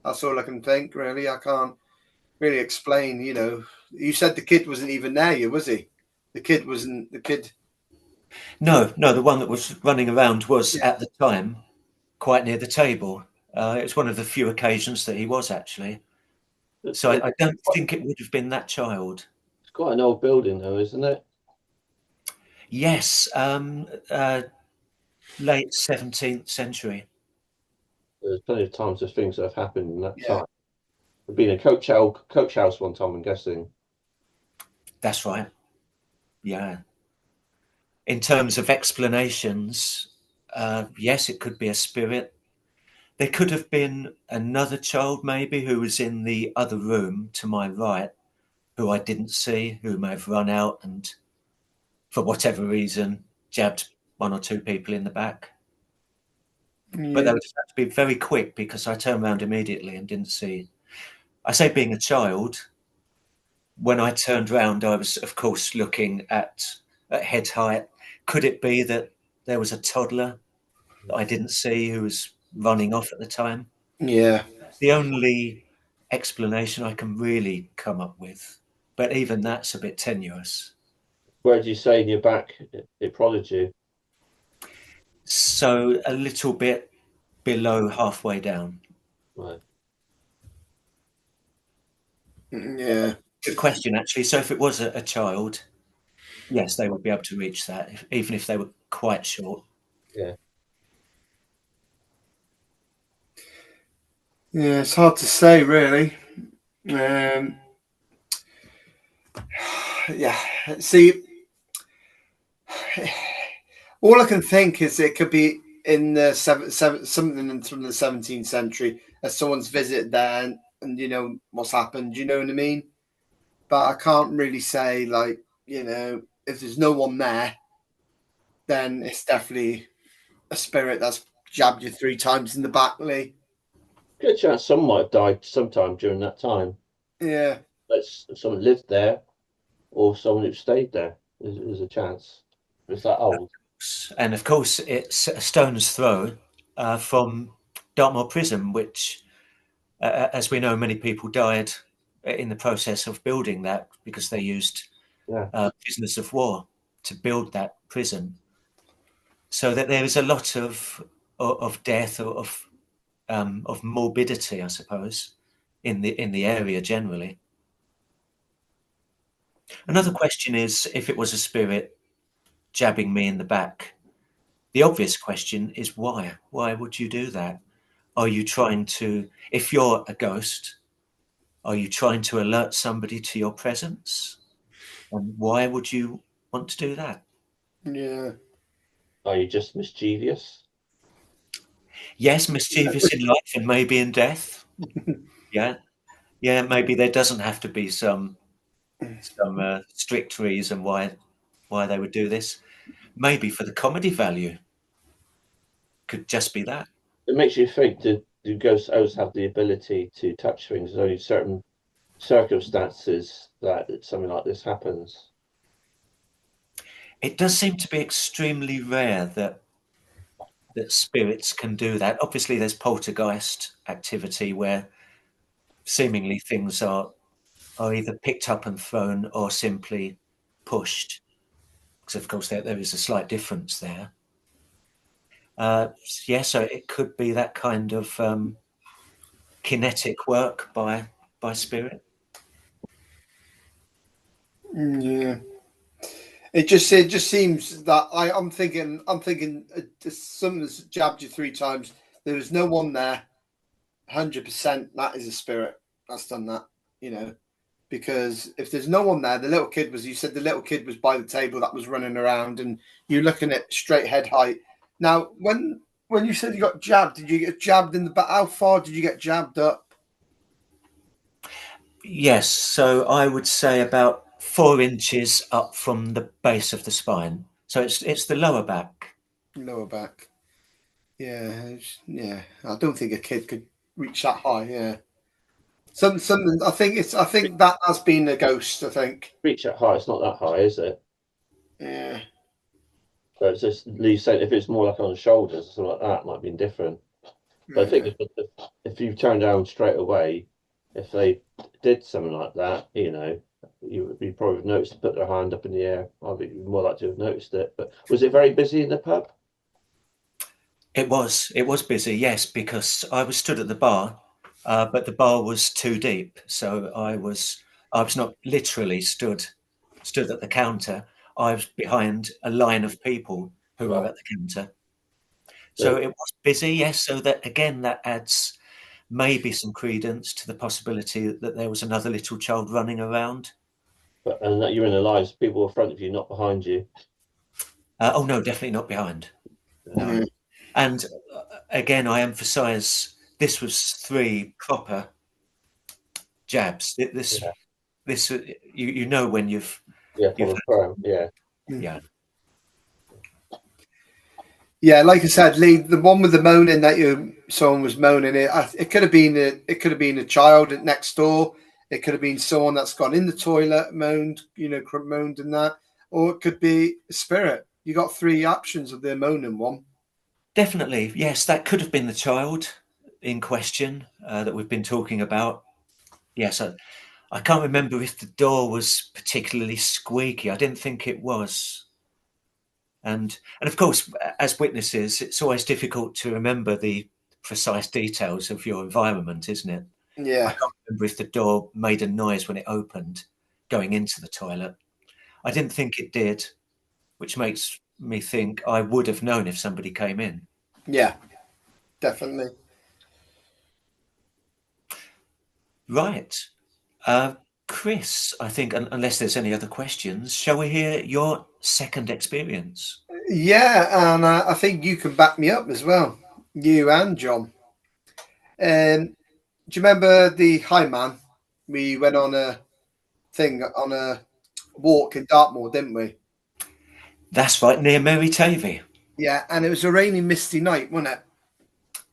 That's all I can think, really. I can't really explain, you know. You said the kid wasn't even there, was he? The kid wasn't the kid. No, the one that was running around was at the time quite near the table. It was one of the few occasions that he was actually. So I don't think it would have been that child. It's quite an old building, though, isn't it? Yes, late 17th century. There's plenty of times of things that have happened in that time. There'd been a coach house one time, I'm guessing. That's right. Yeah. In terms of explanations, yes, it could be a spirit. There could have been another child maybe who was in the other room to my right, who I didn't see, who may have run out and, for whatever reason, jabbed 1 or 2 people in the back. Yeah. But they would have to be very quick because I turned around immediately and didn't see. I say being a child, when I turned round, I was, of course, looking at head height. Could it be that there was a toddler that I didn't see who was running off at the time? Yeah. The only explanation I can really come up with, but even that's a bit tenuous. Where did you say in your back it prodded you? So a little bit below halfway down. Right. Yeah. Good question, actually. So if it was a child, yes, they would be able to reach that, even if they were quite short. Yeah. Yeah, it's hard to say, really. Yeah. See, all I can think is it could be in the something from the 17th century, as someone's visited there and you know what's happened. You know what I mean? But I can't really say, like, you know, if there's no one there, then it's definitely a spirit that's jabbed you 3 times in the back, Lee. Good chance someone might have died sometime during that time. Yeah. Someone lived there, or someone who stayed there. There's a chance. It's that old. And of course, it's a stone's throw from Dartmoor Prison, which, as we know, many people died in the process of building that because they used prisoners of war to build that prison. so that there is a lot of death, of morbidity, I suppose, in the area generally. Another question is, if it was a spirit jabbing me in the back, the obvious question is why? Why would you do that? Are you trying to, if you're a ghost, are you trying to alert somebody to your presence? And why would you want to do that? Yeah. Are you just mischievous? Yes, mischievous in life and maybe in death. Yeah. Yeah, maybe there doesn't have to be some strict reason why they would do this. Maybe for the comedy value. Could just be that. It makes you think, do ghosts always have the ability to touch things? There's only certain circumstances that something like this happens. It does seem to be extremely rare that spirits can do that. Obviously, there's poltergeist activity where seemingly things are either picked up and thrown or simply pushed. Because of course there is a slight difference there. Yeah, so it could be that kind of kinetic work by spirit. Yeah. It just seems that I'm thinking someone's jabbed you 3 times. There was no one there. 100% that is a spirit that's done that, because if there's no one there, the little kid was by the table that was running around, and you're looking at straight head height. Now, when you said you got jabbed, did you get jabbed in the back? How far did you get jabbed up? Yes, so I would say about 4 inches up from the base of the spine. So it's the lower back. Lower back. Yeah. I don't think a kid could reach that high. Yeah. Something. I think that has been a ghost. I think. Reach that high. It's not that high, is it? Yeah. So it's just Lee said, if it's more like on the shoulders or something like that, it might be different. But I think if you turn down straight away, if they did something like that, you probably have noticed to put their hand up in the air. I'd be more likely to have noticed it. But was it very busy in the pub? It was busy, yes, because I was stood at the bar, but the bar was too deep, so I was not literally stood at the counter. I was behind a line of people who were at the counter. So it was busy, yes. So that again, that adds maybe some credence to the possibility that there was another little child running around. And that you're in the lives, people in front of you, not behind you. Oh no, definitely not behind. No. Mm-hmm. And again, I emphasise this was 3 proper jabs. This you know when you've Yeah, like I said, Lee, the one with the moaning that someone was moaning, it could have been a child next door. It could have been someone that's gone in the toilet, moaned and that, or it could be a spirit. You got 3 options of the moaning one. Definitely, yes, that could have been the child in question that we've been talking about. Yes, I can't remember if the door was particularly squeaky. I didn't think it was. And of course, as witnesses, it's always difficult to remember the precise details of your environment, isn't it? Yeah. I can't remember if the door made a noise when it opened going into the toilet. I didn't think it did, which makes me think I would have known if somebody came in. Yeah, definitely. Right. Chris, I think, unless there's any other questions, shall we hear your second experience? Yeah, and I think you can back me up as well, you and John. Do you remember the High Man? We went on a walk in Dartmoor, didn't we? That's right, near Mary Tavy. Yeah, and it was a rainy, misty night, wasn't it?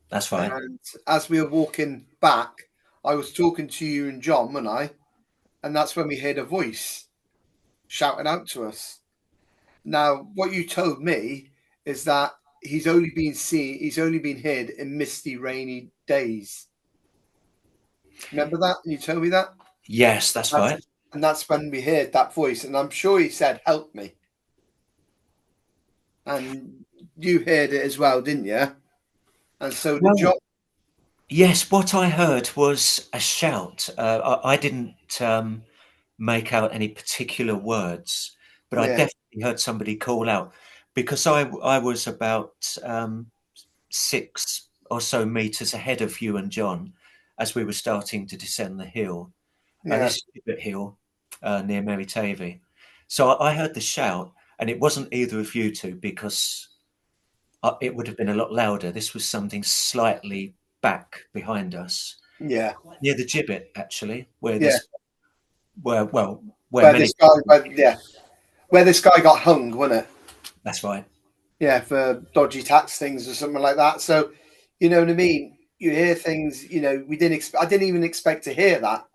That's right. And as we were walking back, I was talking to you and John, wasn't I? And that's when we heard a voice shouting out to us. Now, what you told me is that he's only been heard in misty, rainy days. Remember that? You told me that? Yes, that's right. And that's when we heard that voice. And I'm sure he said, "Help me." And you heard it as well, didn't you? And so did Well, John. yes, what I heard was a shout. I didn't make out any particular words, but I Yeah, definitely heard somebody call out because I was about 6 or so meters ahead of you and John as we were starting to descend the hill. yeah, This is Gibbet Hill near Mary Tavy. So I heard the shout, and it wasn't either of you two because it would have been a lot louder. This was something slightly back behind us, yeah, near the gibbet, actually, where yeah. this, where Where many. this guy, where this guy got hung, wasn't it? That's right. Yeah, for dodgy tax things or something like that. So, you know what I mean. You hear things. You know, we didn't. I didn't even expect to hear that.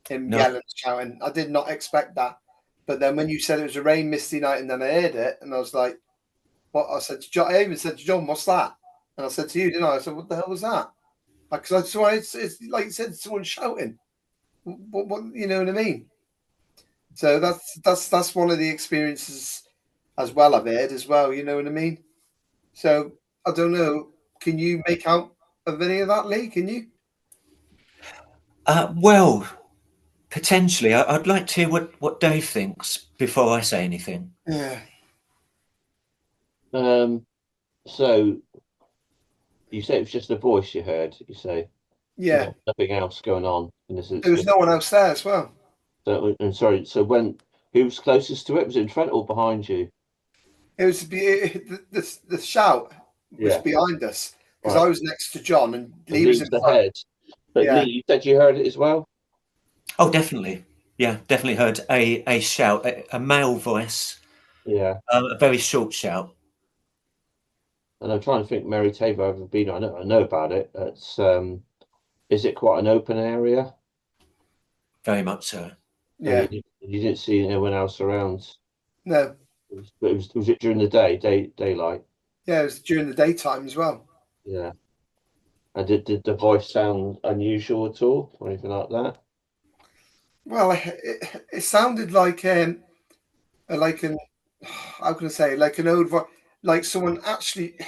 Him No, yelling, shouting. I did not expect that. But then when you said it was a rain, misty night, and then I heard it, and I was like, "What?" I said to John. I even said to John, "What's that?" And I said to you, didn't I? I said, "What the hell was that?" Because I saw it's like you said, someone shouting. What you know what I mean? So that's one of the experiences as well I've heard as well. You know what I mean? So I don't know. Can you make out of any of that, Lee? Can you? well, potentially. I'd like to hear what Dave thinks before I say anything. Yeah. So you say it was just a voice you heard. You say Yeah. nothing else going on in this There was no one else there as well. So, and sorry. So who was closest to it? Was it in front or behind you? It was the shout was Yeah. behind us because Right. I was next to John and And Lee was in Lee's the front. head. But Yeah. Lee, you said you heard it as well. Oh, definitely. Yeah, definitely heard a shout, a male voice, Yeah. a very short shout. And I'm trying to think, Mary Tabor, I've ever been. I know about it. It's is it quite an open area? Very much so. Yeah. And you didn't see anyone else around. No. Was it during the daylight? Yeah, it was during the daytime as well. Yeah. And did the voice sound unusual at all, or anything like that? Well, it sounded like an how can I say, like an old voice, like someone actually.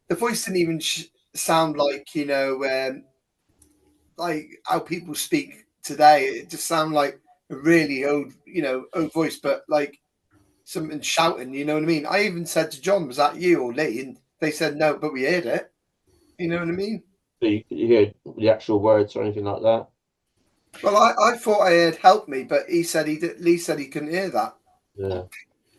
The voice didn't even sound like like how people speak today. It just sounded like a really old, old voice, but like something shouting. You know what I mean? I even said to John, "Was that you or Lee?" And they said no, but we heard it. You know what I mean? So you heard the actual words or anything like that? Well, I thought I heard "help me," but he said he did. Lee said he couldn't hear that. Yeah.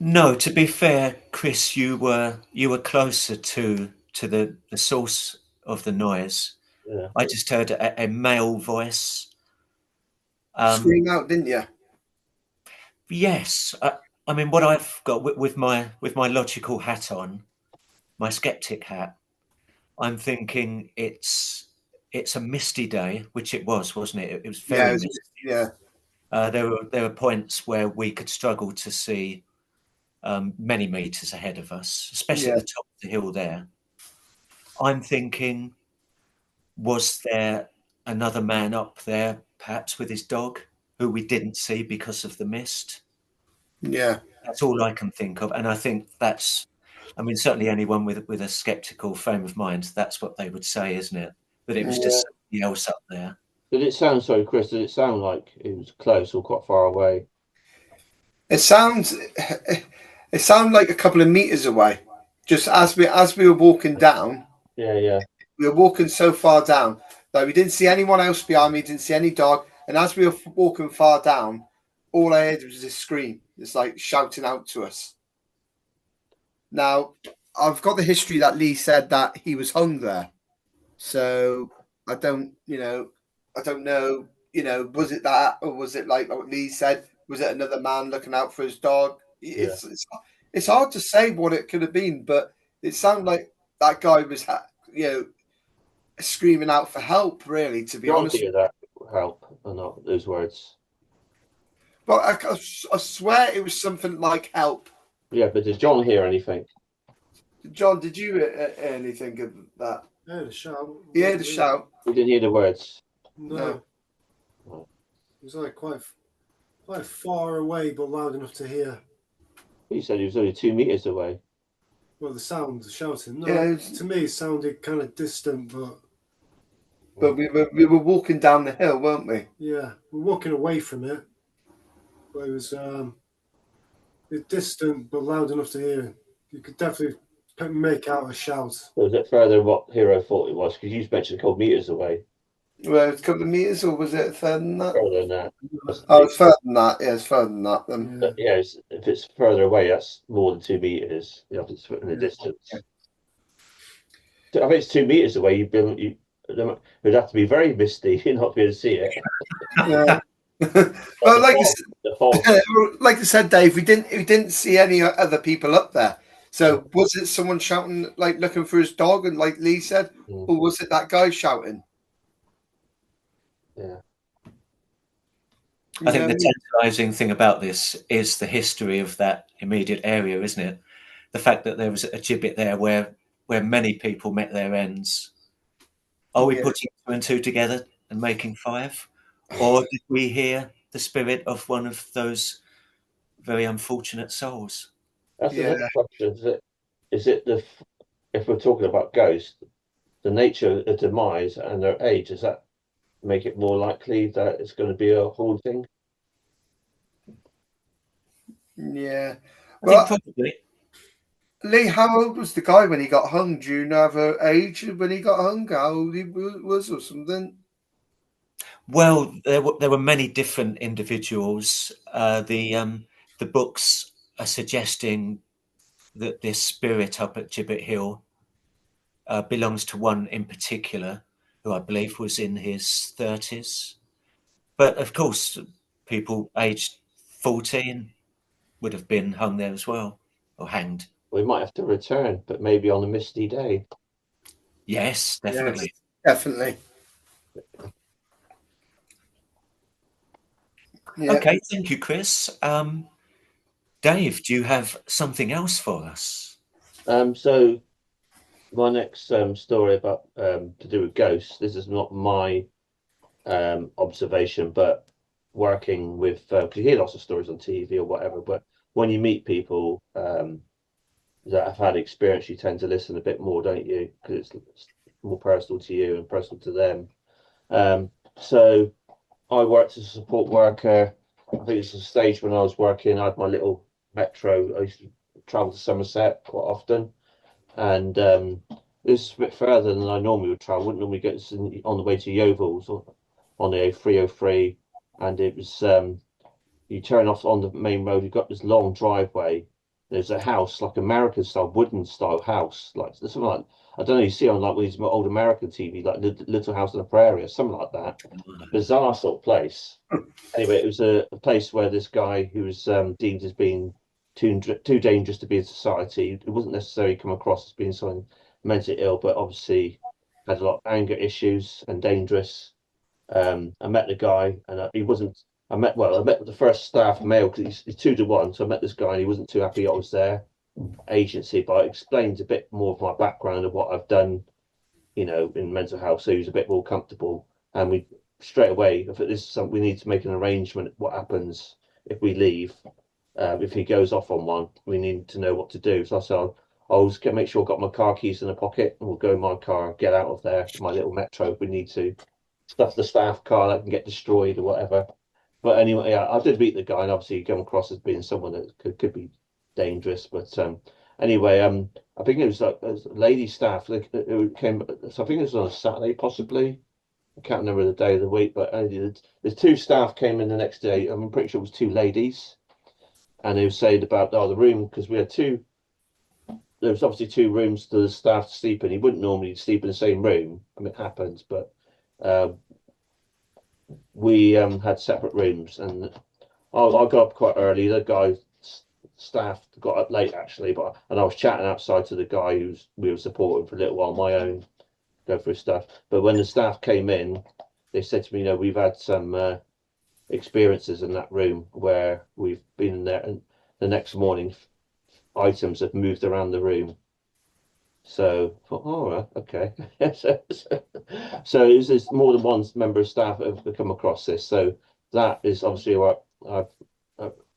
No, to be fair, Chris, you were closer to the source of the noise. Yeah. I just heard a male voice. Scream out, didn't you? Yes, I mean what I've got with my logical hat on, my skeptic hat. I'm thinking it's a misty day, which it was, wasn't it? It was Yeah, very misty. yeah, There were points where we could struggle to see many meters ahead of us, especially yeah. at the top of the hill there. I'm thinking, was there another man up there, perhaps with his dog, who we didn't see because of the mist? Yeah. That's all I can think of. And I think I mean, certainly anyone with a skeptical frame of mind, that's what they would say, isn't it? That it was just something else up there. Did it sound, sorry, Chris, did it sound like it was close or quite far away? It sounds like a couple of meters away. Just as we were walking down, Yeah. we were walking so far down that we didn't see anyone else behind me, didn't see any dog. And as we were walking far down, all I heard was this scream. It's like shouting out to us. Now, I've got the history that Lee said that he was hung there. So I don't know, was it that or was it like what Lee said? Was it another man looking out for his dog? It's hard to say what it could have been, but it sounded like that guy was, screaming out for help. Really, to be honest. Hear that help or not those words? But I swear it was something like help. Yeah, but did John hear anything? John, did you hear anything of that? I heard a shout. You heard a shout? We didn't hear the words. No. It was like quite far away, but loud enough to hear. You said he was only 2 meters away. Well, the sound, the shouting. No, Yeah, it's- to me, it sounded kind of distant, but we were walking down the hill, weren't we? yeah, we're walking away from it. But it was distant, but loud enough to hear. You could definitely make out a shout. Was it further than what Hero thought it was? Because you mentioned a couple meters away. Well, it's a couple of meters, or was it further than that? Further than that. Oh, it's further than that. Yeah, it's further than that. Then. Yeah. But yeah, if it's further away, that's more than 2 meters. You know, if it's in the Yeah. distance. So if it's 2 meters away, it would have to be very misty not to be able to see it. Yeah. But Well, the like fog- the fog, like I said, Dave, we didn't see any other people up there. So was it someone shouting, like looking for his dog, and like Lee said, or was it that guy shouting? yeah. I think the tantalising thing about this is the history of that immediate area, isn't it? The fact that there was a gibbet there where many people met their ends. Are we Yeah. putting 2 and 2 together and making 5? Or did we hear the spirit of one of those very unfortunate souls? That's the Yeah. next question. Is it if we're talking about ghosts, the nature of demise and their age, does that make it more likely that it's going to be a haunting? Yeah. I Well, think probably. Lee, how old was the guy when he got hung? Do you know the age when he got hung? How old he was or something? Well, there were many different individuals. The books are suggesting that this spirit up at Gibbet Hill belongs to one in particular, who I believe was in his 30s. But of course, people aged 14 would have been hung there as well, or hanged. We might have to return, but maybe on a misty day. Yes, definitely. Definitely. Yeah. Okay, thank you, Chris. Dave, do you have something else for us? So my next story about to do with ghosts. This is not my observation, but working with because you hear lots of stories on TV or whatever. But when you meet people that have had experience, you tend to listen a bit more, don't you? Because it's more personal to you and personal to them. So I worked as a support worker. I think it's a stage when I was working. I had my little metro. I used to travel to Somerset quite often, and it was a bit further than I normally would travel. I wouldn't normally get on the way to Yeovils on the A303, and it was you turn off on the main road. You've got this long driveway. There's a house, like American style, wooden style house, like something like, I don't know. You see on like these old American TV, like Little House on the Prairie or something like that. Bizarre sort of place. Anyway, it was a place where this guy who was deemed as being too dangerous to be in society. It wasn't necessarily come across as being someone mentally ill, but obviously had a lot of anger issues and dangerous. I met the guy, and he wasn't. I met the first staff male because he's 2 to 1. So I met this guy, and he wasn't too happy I was there. Agency, but I explained a bit more of my background of what I've done, in mental health. So he was a bit more comfortable, and we straight away, if this is something we need to make an arrangement. What happens if we leave? If he goes off on one, we need to know what to do. So I said, I'll just make sure I've got my car keys in the pocket, and we'll go in my car, get out of there, my little metro. If we need to stuff the staff car that can get destroyed or whatever. But anyway, yeah, I did meet the guy, and obviously he came across as being someone that could be dangerous. But anyway, I think it was like a lady staff who came. So I think it was on a Saturday, possibly. I can't remember the day of the week, but there's 2 staff came in the next day. I'm pretty sure it was 2 ladies, and they were saying about the room, because we had 2. There was obviously 2 rooms for the staff to sleep in. You wouldn't normally sleep in the same room. I mean, it happens, but we had separate rooms, and I got up quite early. The guy staff got up late actually, and I was chatting outside to the guy we were supporting for a little while on my own, go through stuff. But when the staff came in, they said to me, we've had some experiences in that room where we've been there, and the next morning items have moved around the room. So I thought, all right, okay. So there's more than one member of staff that have come across this. So that is obviously what I've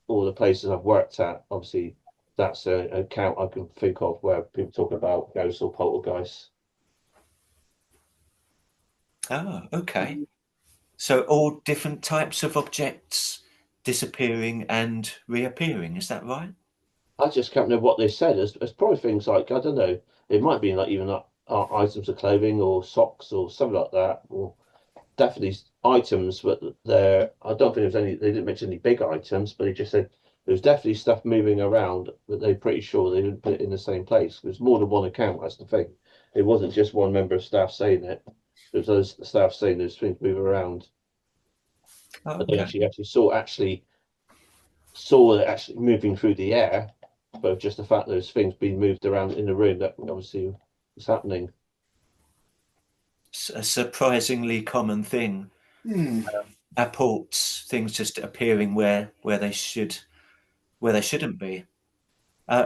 all the places I've worked at. Obviously, that's an account I can think of where people talk about ghosts or poltergeists. Oh, okay. So all different types of objects disappearing and reappearing, is that right? I just can't remember what they said. It's probably things like, I don't know, it might be like even items of clothing or socks or something like that, or definitely items, but I don't think there's any, they didn't mention any big items, but they just said there was definitely stuff moving around, but they're pretty sure they didn't put it in the same place. There's more than one account, that's the thing. It wasn't just one member of staff saying it. There's those staff saying there's things moving around. Oh, But they okay. actually saw it actually moving through the air, but just the fact those things being moved around in the room, that obviously was happening. It's a surprisingly common thing. Apports, things just appearing where they shouldn't be.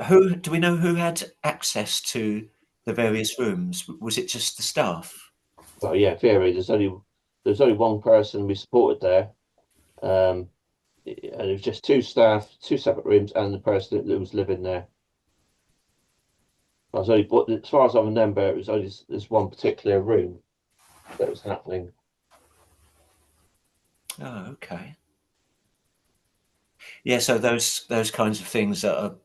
Who do we know who had access to the various rooms? Was it just the staff? Well, yeah, theory. There's only one person we supported there, and it was just two staff, two separate rooms, and the person that was living there. I was only, but as far as I remember, it was only this one particular room that was happening. Oh, okay. Yeah, so those kinds of things are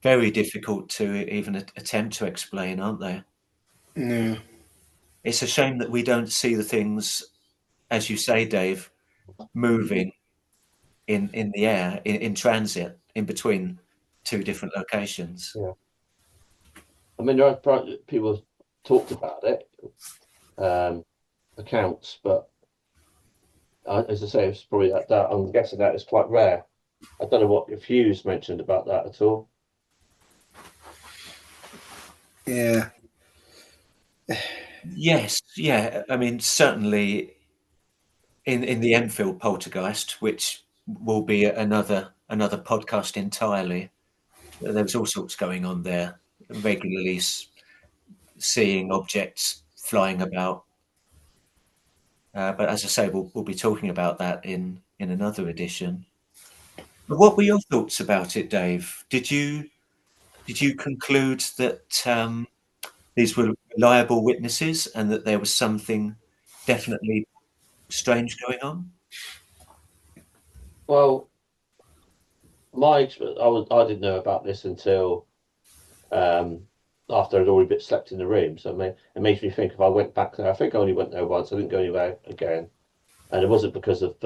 very difficult to even attempt to explain, aren't they? No. It's a shame that we don't see the things, as you say, Dave, moving in the air, in transit, in between two different locations. Yeah. I mean, there are people talked about it, accounts, but as I say, it's probably that I'm guessing that is quite rare. I don't know what if Hughes mentioned about that at all. Yeah. Yes, yeah. I mean, certainly in the Enfield poltergeist, which will be another podcast entirely. There was all sorts going on there. Regularly seeing objects flying about. But as I say, we'll be talking about that in another edition. But what were your thoughts about it, Dave? Did you conclude that these were reliable witnesses and that there was something definitely strange going on? Well, I didn't know about this until after I'd already slept in the room. So it makes me think if I went back there, I think I only went there once. I didn't go anywhere again, and it wasn't because of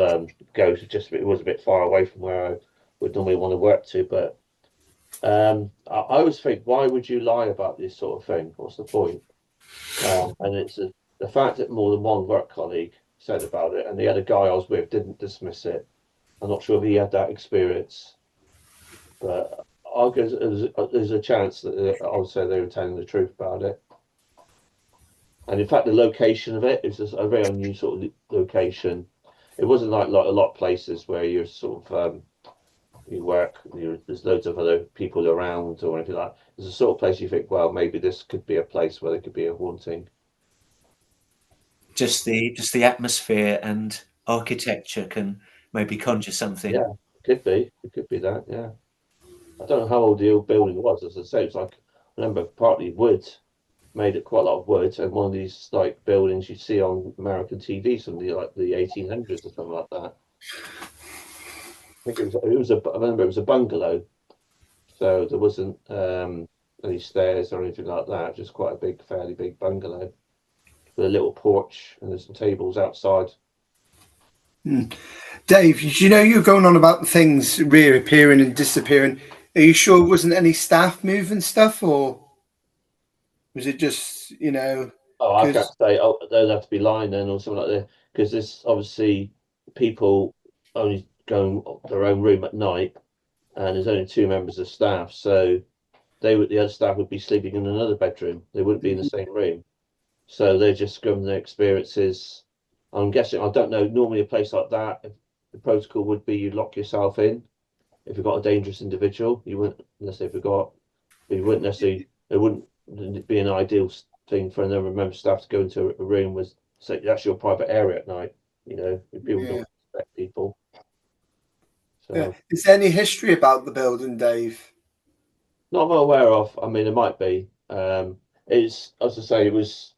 ghosts. It was a bit far away from where I would normally want to work to. But I always think, why would you lie about this sort of thing? What's the point? And it's the fact that more than one work colleague said about it, and the other guy I was with didn't dismiss it. I'm not sure if he had that experience, but I guess there's a chance that I would say they were telling the truth about it. And in fact, the location of it is just a very unusual location. It wasn't like a lot of places where you're sort of you work, there's loads of other people around or anything like that. It's a sort of place you think, well, maybe this could be a place where there could be a haunting. Just the atmosphere and architecture can maybe conjure something. Yeah, it could be. It could be that. Yeah, I don't know how old the old building was. As I say, it's like I remember partly wood, made it quite a lot of wood, and one of these like buildings you see on American TV, something like the 1800s or something like that. I think I remember it was a bungalow, so there wasn't any stairs or anything like that. Just quite a fairly big bungalow with a little porch, and there's some tables outside. Dave, you know you're going on about things reappearing and disappearing. Are you sure it wasn't any staff moving stuff, or was it just, Oh, I can't say. Oh, they'll have to be lying then, or something like that, because there's obviously people only going their own room at night, and there's only two members of staff, so the other staff would be sleeping in another bedroom. They wouldn't be in the same room, so they're just going their experiences. I'm guessing. I don't know. Normally, a place like that, the protocol would be you lock yourself in. If you've got a dangerous individual, you wouldn't necessarily it wouldn't be an ideal thing for another member of staff to go into a room with, say, that's your private area at night. People don't respect people. So Is there any history about the building, Dave? Not I'm aware of. I mean, it might be. It's as I say, it's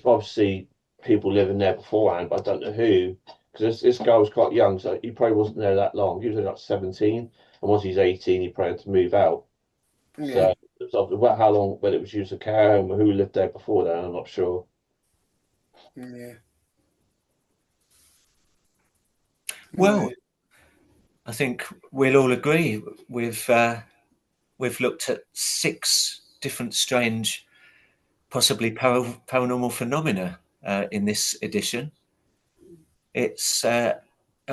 obviously people living there beforehand, but I don't know who. Because this guy was quite young, so he probably wasn't there that long. He was only like 17, and once he's 18, he probably had to move out. Yeah. So it's about how long, whether it was used as a care home or who lived there before that, I'm not sure. Yeah. Well, I think we'll all agree we've looked at 6 different strange, possibly paranormal phenomena in this edition. It's a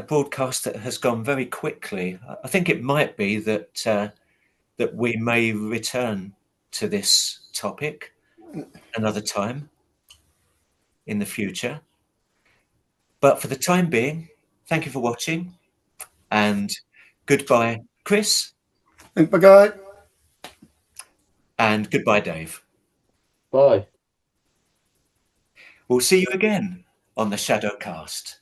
broadcast that has gone very quickly. I think it might be that that we may return to this topic another time in the future. But for the time being, thank you for watching, and goodbye, Chris. Bye. And goodbye, Dave. Bye. We'll see you again on the Shadowcast.